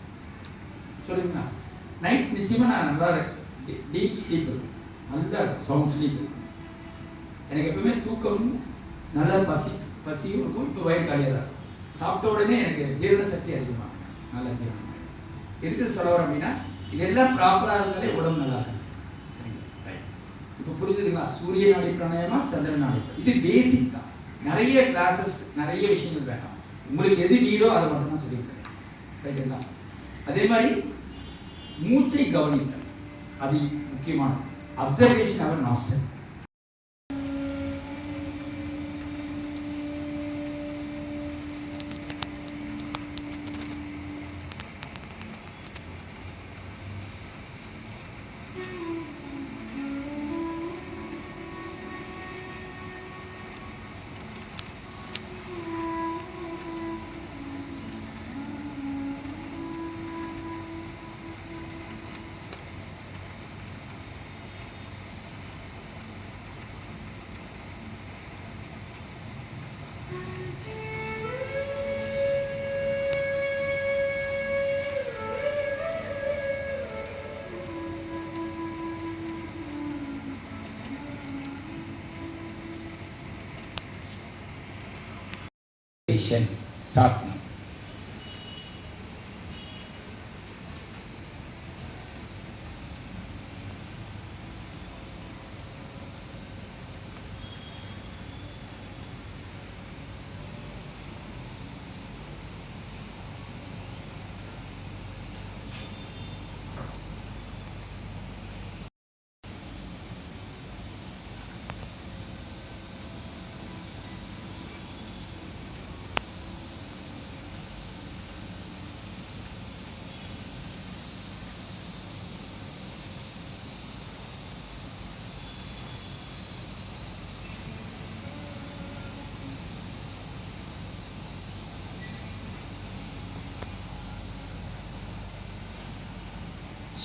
S4: சொல்லுங்களா? நைட் நிச்சயமாக நான் நல்லா டீப் ஸ்லீப் இருக்கும், நல்லா சவுண்ட் ஸ்லீப் இருக்கும். எனக்கு எப்பவுமே தூக்கமும் நல்லா பசியும் இருக்கும். இப்போ வயிறு காலியாக தான் இருக்கும். சாப்பிட்ட உடனே எனக்கு ஜீரண சக்தி அதிகமாக நல்லா ஜீரணம். எதுக்கு சொல்ல வரோம் அப்படின்னா, இதெல்லாம் ப்ராப்பராக இருந்தாலே உடம்பு நல்லா இருக்கும். இப்போ புரிஞ்சுதுங்களா? சூரிய நாடி பிராணாயாமா சந்திர நாடி, இது பேசிக் தான். நிறைய கிளாஸஸ் நிறைய விஷயங்கள் வேண்டாம். உங்களுக்கு எது நீடோ அதை மட்டும் தான் சொல்லியிருக்கேன். ரைட்டுங்களா? அதே மாதிரி மூச்சை கவனித்தல், அது முக்கியமானது. Observation our master. Start now.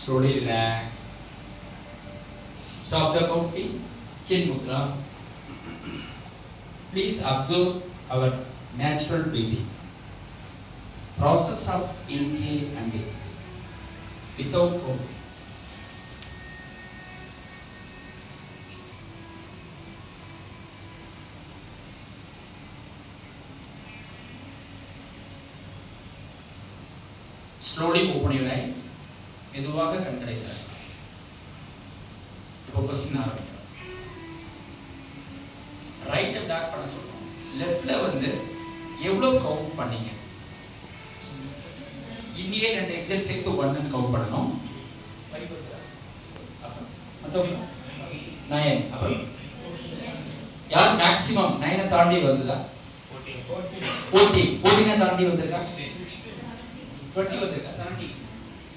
S4: Slowly relax. Stop the counting. Chin mudra. Please observe our natural breathing. Process of inhale and exhale without counting. Slowly open your eyes. மெதுவாக கண்களை திறங்க. இப்போ क्वेश्चन ஆரம்பிக்கிறோம். ரைட் பேக் பண்ண சொல்றோம். லெஃப்ட்ல வந்து எவ்வளவு கவுண்ட் பண்ணீங்க? இன்ஹேல் அண்ட் எக்ஸேல் சேர்த்து 1 ன்னு கவுண்ட் பண்ணனும். அப்புறம் 9 அப்புறம் யார் மேக்ஸிமம் 9 தாண்டி வந்ததா? 14 தாண்டி வந்திருக்கா? 20 வந்திருக்கா?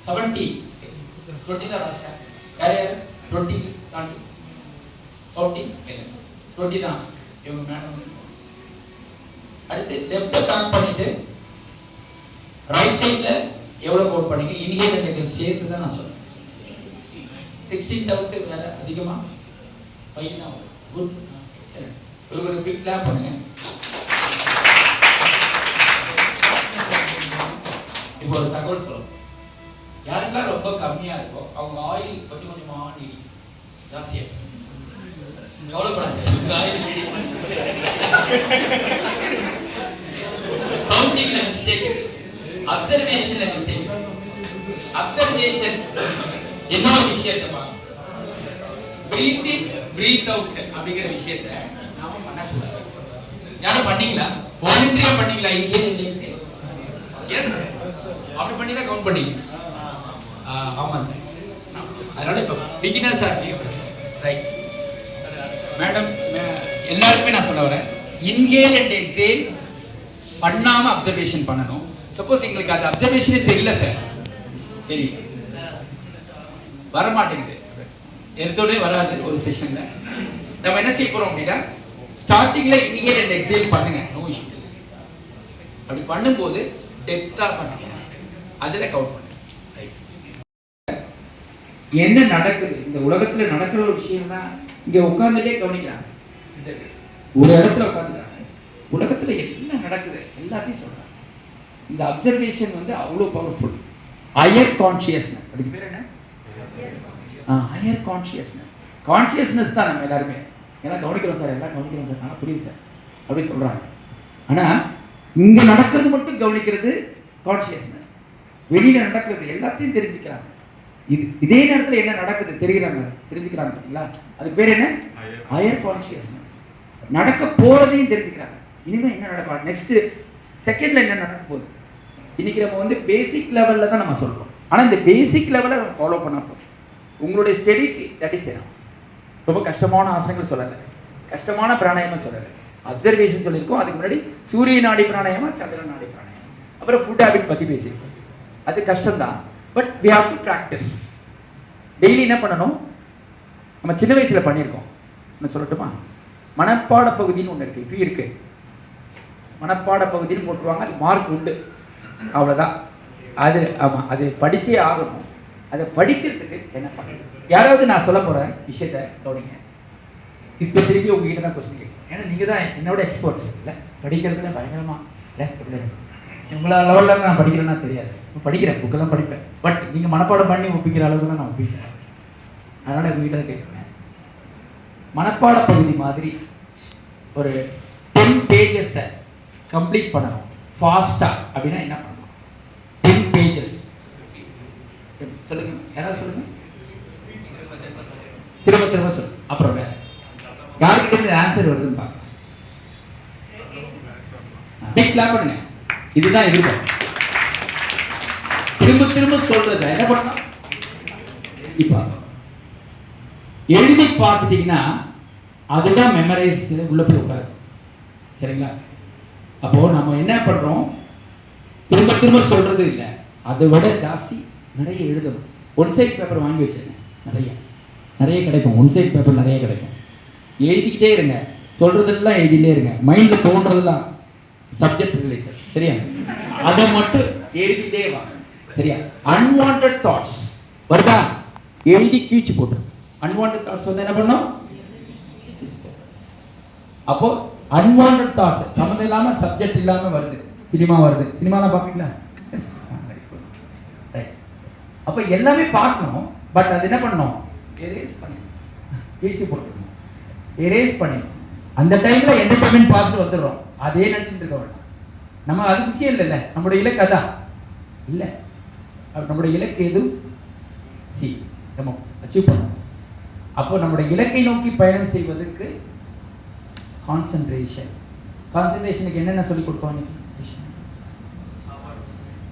S4: 70 20 தான் லாஸ்டா. யார் 20 தாண்டி 40 இல்ல 20 தான் இவங்க மேடம். அடுத்து லெஃப்ட் பேக் பண்ணிட்டு ரைட் சைடுல எவ்வளவு கவுண்ட் பண்ணீங்க? இன்ஹேல் அண்ட் எக்ஸேல் சேர்த்து தான் நான் சொல்றேன். 16 தவிர்த்து வேற அதிகமா 5 தான். Good, excellent. ஒரு பிக் கிளாப் பண்ணுங்க. இப்போ ஒரு தகவல் சொல்லுங்க. யாருக்கெல்லாம் ரொம்ப கம்மியா இருக்கோ அவங்க ஆயில் கொஞ்சம் கொஞ்சமா நீடிக்கும். ஜாஸ்தியா கவலைப்படாது. ஆயில் நீடிக்கும். கவுண்டிங்ல மிஸ்டேக், அப்சர்வேஷன்ல மிஸ்டேக். அப்சர்வேஷன் என்ன விஷயத்தை பாருங்க. பிரீத் இன் பிரீத் அவுட் அப்படிங்கிற விஷயத்தை நாம பண்ணக்கூடாது. யாரும் பண்ணீங்களா? வாலண்டரியா பண்ணீங்களா? Inhale and exhale. எஸ், அப்படி பண்ணி தான் கவுண்ட் பண்ணீங்க. ஆமா சார். அதனால இப்போ பிகினர்ஸா இருக்கீங்க பிரச்சனை. ரைட் மேடம், எல்லாருக்குமே நான் சொல்ல வரேன், இன்ஹேல் அண்ட் எக்ஸேல் பண்ணாம அப்சர்வேஷன் பண்ணணும். சப்போஸ் எங்களுக்கு அது அப்சர்வேஷனே தெரியல சார், தெரியும் வர மாட்டேங்குது, எடுத்தோடே வராது ஒரு செஷன்ல. நம்ம என்ன செய்ய போறோம் அப்படின்னா, ஸ்டார்டிங்ல இன்ஹேல் அண்ட் எக்ஸேல் பண்ணுங்க, நோ இஷ்யூஸ். அப்படி பண்ணும்போது டெப்தா பண்ணுங்க, அதுல கவுண்ட் பண்ணுங்க. என்ன நடக்குது இந்த உலகத்துல நடக்கிற ஒரு விஷயம் தான் இங்க உட்கார்ந்துட்டே கவனிக்கிறாங்க. ஒரு இடத்துல உட்கார்ந்துட்டாங்க, உலகத்துல என்ன நடக்குது எல்லாத்தையும் சொல்றாங்க. இந்த அப்சர்வேஷன் வந்து அவ்வளவு பவர்ஃபுல். ஹையர் கான்ஷியஸ்னஸ், அதுக்கு பேர் என்ன? Higher consciousness. கான்ஷியஸ்னஸ் தான் நம்ம எல்லாருமே எல்லாம் கவனிக்கிறோம் சார், எல்லாம் கவனிக்கிறோம் சார், ஆனால் புரியுது சார் அப்படின்னு சொல்றாங்க. ஆனா இங்க நடக்கிறது மட்டும் கவனிக்கிறது கான்ஷியஸ்னஸ். வெளியில நடக்கிறது எல்லாத்தையும் தெரிஞ்சுக்கிறாங்க. இதே நேரத்தில் என்ன நடக்குது தெரிஞ்சுக்கிறாங்க பார்த்தீங்களா? அதுக்கு பேர் என்ன? Higher consciousness. நடக்க போறதையும் தெரிஞ்சுக்கிறாங்க. இனிமே என்ன நடக்கும், நெக்ஸ்ட் செகண்ட்ல என்ன நடக்க போகுது. இன்னைக்கு நம்ம வந்து பேசிக் லெவல்ல தான் நம்ம சொல்றோம். ஆனா இந்த பேசிக் லெவலை ஃபாலோ பண்ண போதும். உங்களுடைய ஸ்டடிக்கு தட் இஸ் எனஃப். ரொம்ப கஷ்டமான ஆசனங்கள் சொல்லலை, கஷ்டமான பிராணாயாமம் சொல்லலை, அப்சர்வேஷன் சொல்லியிருக்கோம். அதுக்கு முன்னாடி சூரிய நாடி பிராணாயாமம், சந்திர நாடி பிராணாயாமம், அப்புறம் ஃபுட் ஹேபிட் பற்றி பேசியிருக்கோம். அது கஷ்டம்தான், but we have to practice. Daily என்ன பண்ணணும்? நம்ம சின்ன வயசுல பண்ணியிருக்கோம். நான் சொல்லட்டுமா? மனப்பாட பகுதின்னு ஒன்று இருக்கு, இப்படி இருக்கு. மனப்பாட பகுதின்னு போட்டுருவாங்க, அது மார்க் உண்டு, அவ்வளோதான். அது ஆமாம், அது படிச்சே ஆகணும். அதை படிக்கிறதுக்கு என்ன பண்ணணும்? யாராவது நான் சொல்ல போகிற விஷயத்த கவனிங்க. இப்போ திருப்பி உங்ககிட்ட தான் கொஸ்டின் கேட்கும், ஏன்னா நீங்கள் தான் என்னோட எக்ஸ்பர்ட்ஸ் இல்லை, படிக்கிறதுல பயங்கரமா இல்லை. உங்களா லெவலில் நான் படிக்கிறேன்னா தெரியாது, படிக்கிறேன், புக்கெல்லாம் படிப்பேன், பட் நீங்கள் மனப்பாடம் பண்ணி ஒப்பிக்கிற அளவுக்கு தான் நான் ஒப்பிக்கிறேன். அதனால் உங்ககிட்ட தான் கேட்குறேன். மனப்பாட பகுதி மாதிரி ஒரு 10 பேஜஸை கம்ப்ளீட் பண்ணணும் ஃபாஸ்ட்டாக அப்படின்னா என்ன பண்ணணும்? 10 பேஜஸ் சொல்லுங்க, யாராவது சொல்லுங்க, திரும்ப திரும்ப சொல்லு. அப்புறம் வேற யாருக்கிட்ட இருந்து ஆன்சர் வருதுன்னு பார்க்க பிக் கிளாப் பண்ணுங்க. இதுதான் இருக்கும். திரும்ப திரும்ப சொல்றத என்ன பண்ணணும்? இப்ப எழுதி பார்த்துட்டீங்கன்னா அதுதான் மெமரைஸ் உள்ள போய் உட்காரு. சரிங்களா? அப்போ நம்ம என்ன பண்றோம்? திரும்ப திரும்ப சொல்றது இல்லை, அதை விட ஜாஸ்தி நிறைய எழுதணும். ஒன் சைட் பேப்பர் வாங்கி வச்சிருங்க, நிறைய கிடைக்கும். ஒன் சைட் பேப்பர் நிறைய கிடைக்கும். எழுதிக்கிட்டே இருங்க, சொல்றதெல்லாம் எழுதிட்டே இருங்க. மைண்ட்ல தோன்றதெல்லாம் சப்ஜெக்ட் ரிலேட்டட், சரியா? அதை மட்டும் எழுதிட்டே வாங்க, சரியா? அன்வான்ட் தாட்ஸ் வருதா? எழுதி கீழ்ச்சி போட்டு. அன்வான்ட் தாட்ஸ் வந்து என்ன பண்ணோம்? அப்போ அன்வான்ட் தாட்ஸ் சம்மந்தம் இல்லாம சப்ஜெக்ட் இல்லாம வருது. சினிமா வருது. சினிமாலாம் பார்ப்பீங்களா? எஸ். ரைட். அப்போ எல்லாமே பார்க்கணும். பட் அது என்ன பண்ணணும்? எரேஸ் பண்ணணும். கீழ்ச்சி போட்டுக்கணும். எரேஸ் பண்ணணும். அந்த டைம்ல என்டர்டைன்மெண்ட் பார்த்துட்டு வந்துடுறோம். அதே நினச்சிட்டு இருக்க வேண்டாம். நம்ம அது முக்கியம் இல்லைல்ல. நம்மளுடைய இலக்கு அதான் இல்லை. நம்முடைய இலக்கு எது? சி நம்ம அச்சீவ் பண்ணணும். அப்போ நம்முடைய இலக்கை நோக்கி பயணம் செய்வதற்கு கான்சென்ட்ரேஷன். கான்சென்ட்ரேஷனுக்கு என்னென்ன சொல்லி கொடுத்தோம் இன்னைக்கு?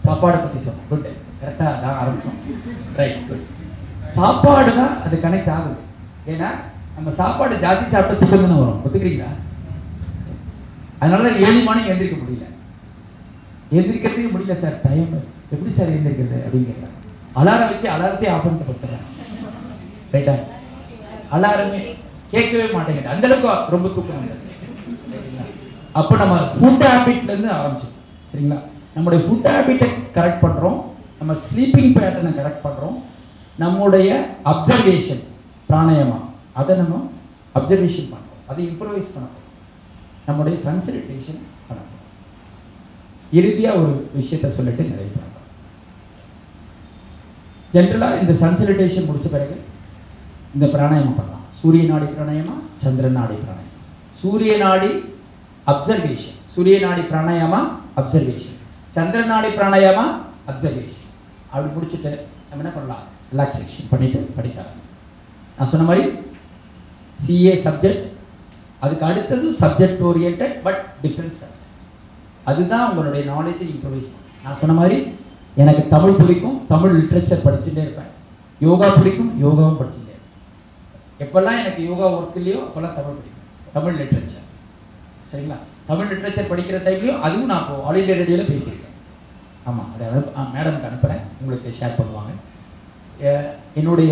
S4: சாப்பாடை பற்றி சொன்னோம். குட். கரெக்டாக தான் ஆரம்பித்தோம். Right, good. சாப்பாடு தான் அது கனெக்ட் ஆகுது. ஏன்னா நம்ம சாப்பாடு ஜாஸ்தி சாப்பிட்டு தூக்கம் தானே வரும். ஒத்துக்கிறீங்களா? அதனால தான் 7 மணிக்கு எந்திரிக்க முடியல. எந்திரிக்கிறதுக்கு முடியல சார், டைம் எப்படி சார் எந்திரிக்கிறது அப்படின்னு கேட்குறேன். அலாரம் வச்சு அலாரத்தையே ஆஃப் பண்ணிட்டு கொடுத்துறேன். ரைட்டா? அலாரமே கேட்கவே மாட்டேங்குது. அந்த அளவுக்கு ரொம்ப தூக்கம் வந்தது. அப்போ நம்ம ஃபுட் ஹேபிட்லேருந்து ஆரம்பிச்சோம். சரிங்களா? நம்முடைய ஃபுட் ஹேபிட்டை கரெக்ட் பண்ணுறோம். நம்ம ஸ்லீப்பிங் பேட்டர்னை கரெக்ட் பண்ணுறோம். நம்முடைய அப்சர்வேஷன் பிராணாயாமா அதை நம்ம அப்சர்வேஷன் பண்ணுறோம். அதை இம்ப்ரூவைஸ் பண்ணணும். நம்முடைய சன்சலிட்டேஷன் பண்ணணும். இறுதியாக ஒரு விஷயத்தை சொல்லிட்டு நிறைவு பண்ணணும். ஜென்ரலாக இந்த சன்சலிட்டேஷன் முடிச்ச பிறகு இந்த பிராணாயாமம் பண்ணலாம். சூரிய நாடி பிராணாயாமா, சந்திரன் நாடி பிராணாயாமா. சூரிய நாடி அப்சர்வேஷன், சூரிய நாடி பிராணாயாமா அப்சர்வேஷன், சந்திரன் நாடி பிராணாயாமா அப்சர்வேஷன். அப்படி முடிச்சுட்டு நம்ம என்ன பண்ணலாம்? ரிலாக்ஸேஷன் பண்ணிட்டு படிக்கலாம். நான் சொன்ன மாதிரி சிஏ சப்ஜெக்ட், அதுக்கு அடுத்தது subject orient but different subject. அதுதான் உங்களுடைய நாலேஜை இம்ப்ரூவைஸ் பண்ணும். நான் சொன்ன மாதிரி எனக்கு தமிழ் பிடிக்கும், தமிழ் லிட்ரேச்சர் படிச்சுட்டே இருப்பேன். யோகா பிடிக்கும், யோகாவும் படிச்சுட்டே இருப்பேன். எப்பெல்லாம் எனக்கு யோகா ஒர்க் இல்லையோ அப்போல்லாம் தமிழ் பிடிக்கும், தமிழ் லிட்ரேச்சர். சரிங்களா? தமிழ் லிட்ரேச்சர் படிக்கிற டைம்லையும் அதுவும் நான் இப்போ ஆல் இண்டியா ரேடியோவில் பேசியிருக்கேன். ஆமாம், அதை மேடம்க்கு அனுப்புகிறேன், உங்களுக்கு ஷேர் பண்ணுவாங்க. என்னுடைய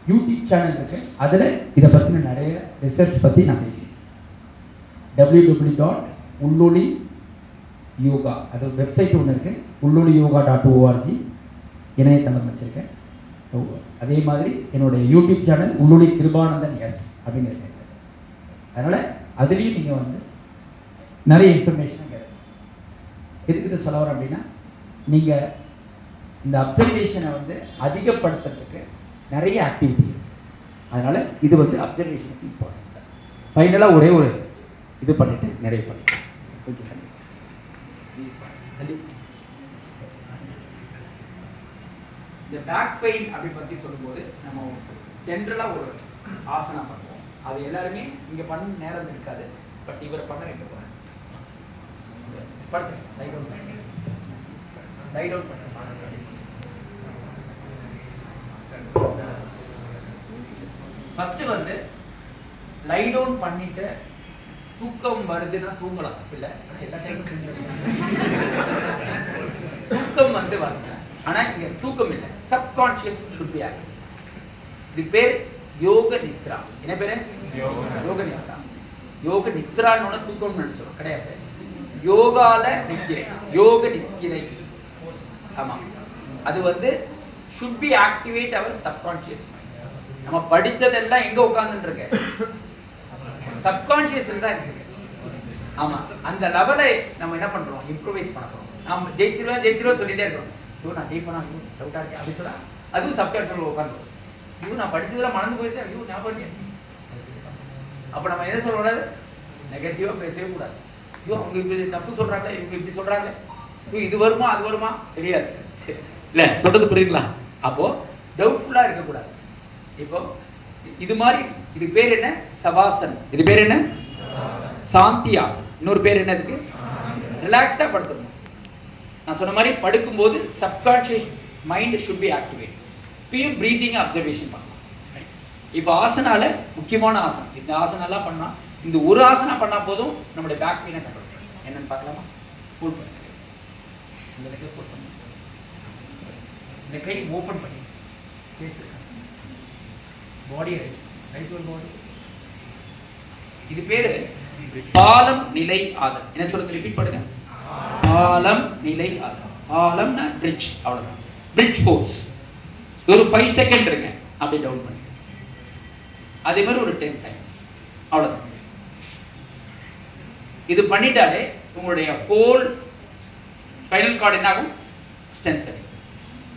S4: யூடியூப் சேனல் இருக்குது, அதில் இதை பற்றின நிறைய ரிசர்ச் பற்றி நான் பேசியிருக்கேன். www.ulloli யோகா, அது வெப்சைட் ஒன்று இருக்குது, ulloliyoga.org இணையதளம் வச்சுருக்கேன். அதே மாதிரி என்னுடைய யூடியூப் சேனல் உள்ளொளி கிருபானந்தன் எஸ் அப்படின்னு இருக்கு. அதனால் அதுலேயும் நீங்கள் வந்து நிறைய இன்ஃபர்மேஷன் கிடைக்கும். எதுக்கு இதை சொல்ல வரோம் அப்படின்னா, நீங்கள் இந்த அப்சர்வேஷனை வந்து அதிகப்படுத்துறதுக்கு நிறைய ஆக்டிவிட்டி இருக்குது. அதனால் இது வந்து அப்சர்வேஷனுக்கு இம்பார்ட்டன்ட். ஃபைனலாக ஒரே ஒரு இது பண்ணிவிட்டு நிறைய பண்ணிட்டு கொஞ்சம் தள்ளி இந்த பேக் பெயின் அப்படி பற்றி சொல்லும்போது நம்ம ஜென்ரலாக ஒரு ஆசனம் பண்ணுவோம். அது எல்லாருமே இங்கே பண்ண நேரம் இருக்காது. பட் இவரை பண்ண வைக்க போகிறேன். படுத்து லை டவுன் பண்ணுறேன். ஃபர்ஸ்ட் வந்து லை டவுன் பண்ணிட்டு தூக்கம் வருதுன்னா தூங்கலாம். இல்லை எல்லா டைமும் தூக்கம் வந்து வருது. ஆனால் இங்கே தூக்கம் இல்லை, சப்கான்ஷியஸ் ஷுட் பி ஆக்டிவ். இது பேர் யோக நித்ரா. என்ன பேரு? யோக நித்ரா. யோக நித்ரான்னு தூக்கம்னு நினைச்சோம், கிடையாது. யோகால நித்திரை, யோக நித்திரை. ஆமாம், அது வந்து should be activate our subconscious mind. நம்ம படித்ததெல்லாம் எங்கே உட்காந்துட்டு இருக்க? சப்கான்ஷியஸ் தான் இருக்கு. ஆமாம், அந்த லெவலை நம்ம என்ன பண்ணுறோம்? இம்ப்ரூவைஸ் பண்ணுறோம். நம்ம ஜெயிச்சிருவோம் சொல்லிட்டே இருக்கோம். ஐயோ நான் ஜெயிப்பேனா, ஐயோ டவுட்டாக இருக்கேன் அப்படி சொல்ல, அதுவும் சப்கான்ஷியஸில் உட்காந்துரும். ஐயோ நான் படித்ததெல்லாம் மறந்து போயிட்டேன், ஐயோ ஞாபகம். அப்போ நம்ம எதை சொல்லக்கூடாது? நெகட்டிவாக பேசவே கூடாது. ஐயோ அவங்க இப்படி தப்பு சொல்கிறாங்க, இவங்க இப்படி சொல்கிறாங்க, ஐயோ இது வருமா அது வருமா தெரியாது. இல்லை சொல்கிறது புரியுங்களா? அப்போது டவுட்ஃபுல்லாக இருக்கக்கூடாது. இப்போ இது மாதிரி, இது பேர் என்ன? சவாசன். இது பேர் என்ன? சாந்தி ஆசன். இன்னொரு பேர் என்ன? இதுக்கு ரிலாக்ஸ்டாக படுத்தணும். நான் சொன்ன மாதிரி படுக்கும்போது subconscious mind should be activate. இப்பயும் ப்ரீத்திங் அப்சர்வேஷன் பண்ணலாம். இப்போ ஆசனால முக்கியமான ஆசனம். இந்த ஆசனெல்லாம் பண்ணால், இந்த ஒரு ஆசனம் பண்ணால் போதும் நம்மளுடைய பேக் பெயினை கண்ட்ரோல் பண்ணலாம். என்னன்னு பார்க்கலாமா? ஃபோல்ட் பண்ணி இந்த கை ஃபோல்ட் பண்ணி இந்த கை ஓப்பன் பண்ணி ஸ்பேஸ் பாடி ரைஸ் ஒரு பாடி. இது பேரு பாலம் நிலை ஆதல். என்ன சொல்லுங்க? ரிப்பீட் பண்ணுங்க. பாலம் நிலை ஆதல். பாலம்னா பிரிட்ஜ், அவ்வளவுதான். பிரிட்ஜ் போஸ்.
S2: ஒரு 5 செகண்ட் இருங்க, அப்படியே டவுன் பண்ணி அதே மாதிரி ஒரு 10 டைம்ஸ், அவ்வளோதான். இது பண்ணிட்டாலே உங்களுடைய ஹோல் ஸ்பைனல் கார்டு என்ன ஆகும்? ஸ்ட்ரென்த் கிடைக்கும்.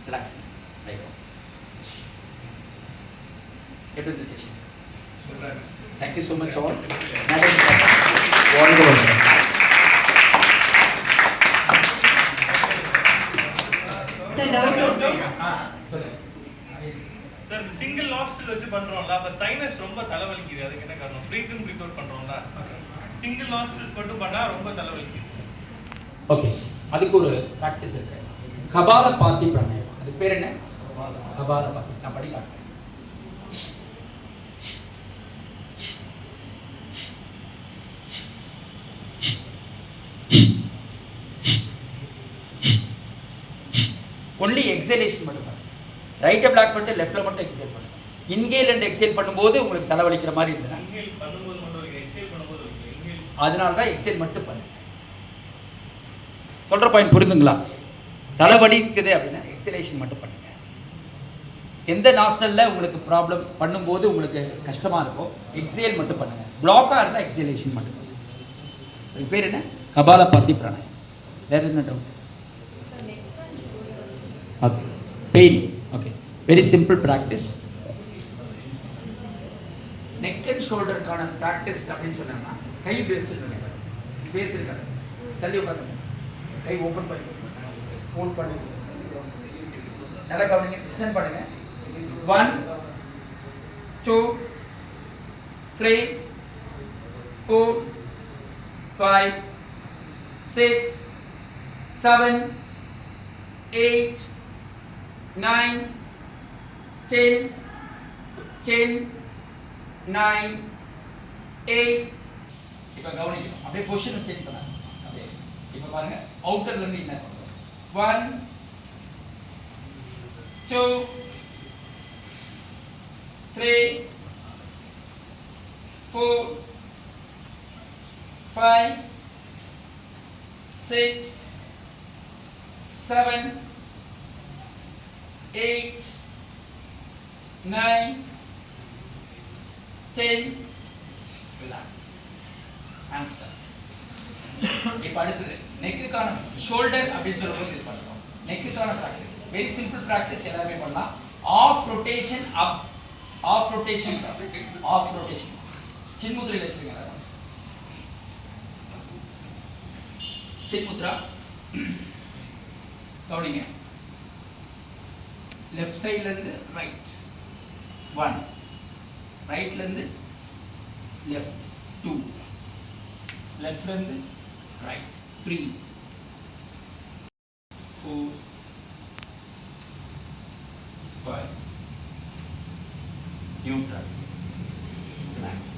S2: Relax Get to the session. Thank you so much all.
S5: Sir single nostril வச்சு பண்றோம்ல, அப்ப சைனஸ் ரொம்ப தலைவலிக்குது. அதுக்கு என்ன காரணம்? Breath in breathe out பண்றோம்ல, single nostril மட்டும் பண்ணா ரொம்ப தலைவலிக்குது.
S2: ஓகே, அதுக்கு ஒரு பிராக்டிஸ் இருக்கு. கபாலபாதி பிராணாயாமம். அது பேர் என்ன? கபாலபாதி. நான் படி காட்டுறேன். ஒன்லி எக்ஸலேஷன் மட்டும் பண்ணுங்க. ரைட்டை பிளாக் பண்ணிட்டு லெஃப்ட்ல மட்டும் எக்ஸேல் பண்ணுங்க. இன்ஹேல் அண்ட் எக்ஸேல் பண்ணும்போது உங்களுக்கு தலைவலிக்கிற மாதிரி இருந்ததுன்னா
S5: இன்ஹேல் பண்ணும்போது மட்டும் வலிக்குது, எக்ஸேல் பண்ணும்போது வலிக்குது. இன்ஹேல்
S2: அதனால தான் எக்ஸேல் மட்டும் பண்ணுங்க. சொல்ற பாயிண்ட் புரிந்துங்களா? தலைவலிக்குது அப்படின்னா எக்ஸலேஷன் மட்டும் பண்ணுங்க. எந்த நாஸ்டல்ல உங்களுக்கு ப்ராப்ளம் பண்ணும்போது உங்களுக்கு கஷ்டமா இருக்கோ எக்ஸேல் மட்டும் பண்ணுங்க. பிளாக்கா இருந்தா எக்ஸலேஷன் மட்டும் பண்ணுங்க. அதுக்கு பேர் என்ன? கபாலபாதி பிராணாயாமம். வேற என்ன doubt? Okay, pain. Okay, very simple practice. Neck and ஷோல்டருக்கான ப்ராக்டிஸ் அப்படின்னு சொன்னாங்கன்னா கை இப்படி வச்சுருக்கேன், ஸ்பேஸ் இருக்காது, தள்ளி உட்காருங்க, கை ஓப்பன் பண்ணி ஃபோல்ட் பண்ணி நல்லா கவனிங்க, லிசன் பண்ணுங்க. 1 2 3 4 5 6 7 8 9 10 10 9 8. இப்போ கவனிக்கணும், அப்படியே பொசிஷன் சேஞ்ச் பண்ணாங்க. அப்படியே இப்போ பாருங்க, அவுட்டர்ல இருந்து இன்னர் 1 2 3 4 5 6 7 8 9 10. ரிலாக்ஸ். Hands down. இப்போ அடுத்தது நெக்குக்கான ஷோல்டர் அப்படின்னு சொல்லும்போது இது பண்ணுறோம். நெக்குக்கான ப்ராக்டிஸ் வெரி சிம்பிள் ப்ராக்டிஸ், எல்லாமே பண்ணலாம். Half rotation up, half rotation half rotation. சின்முத்ரையில் வச்சுருங்க. சின்முத்ரா கவனிங்க. லெஃப்ட் சைட்லேருந்து ரைட் 1, ரைட்லேருந்து லெஃப்ட் 2, லெஃப்ட்லேருந்து ரைட் 3 4 5. நியூட்ரல். ரிலாக்ஸ்.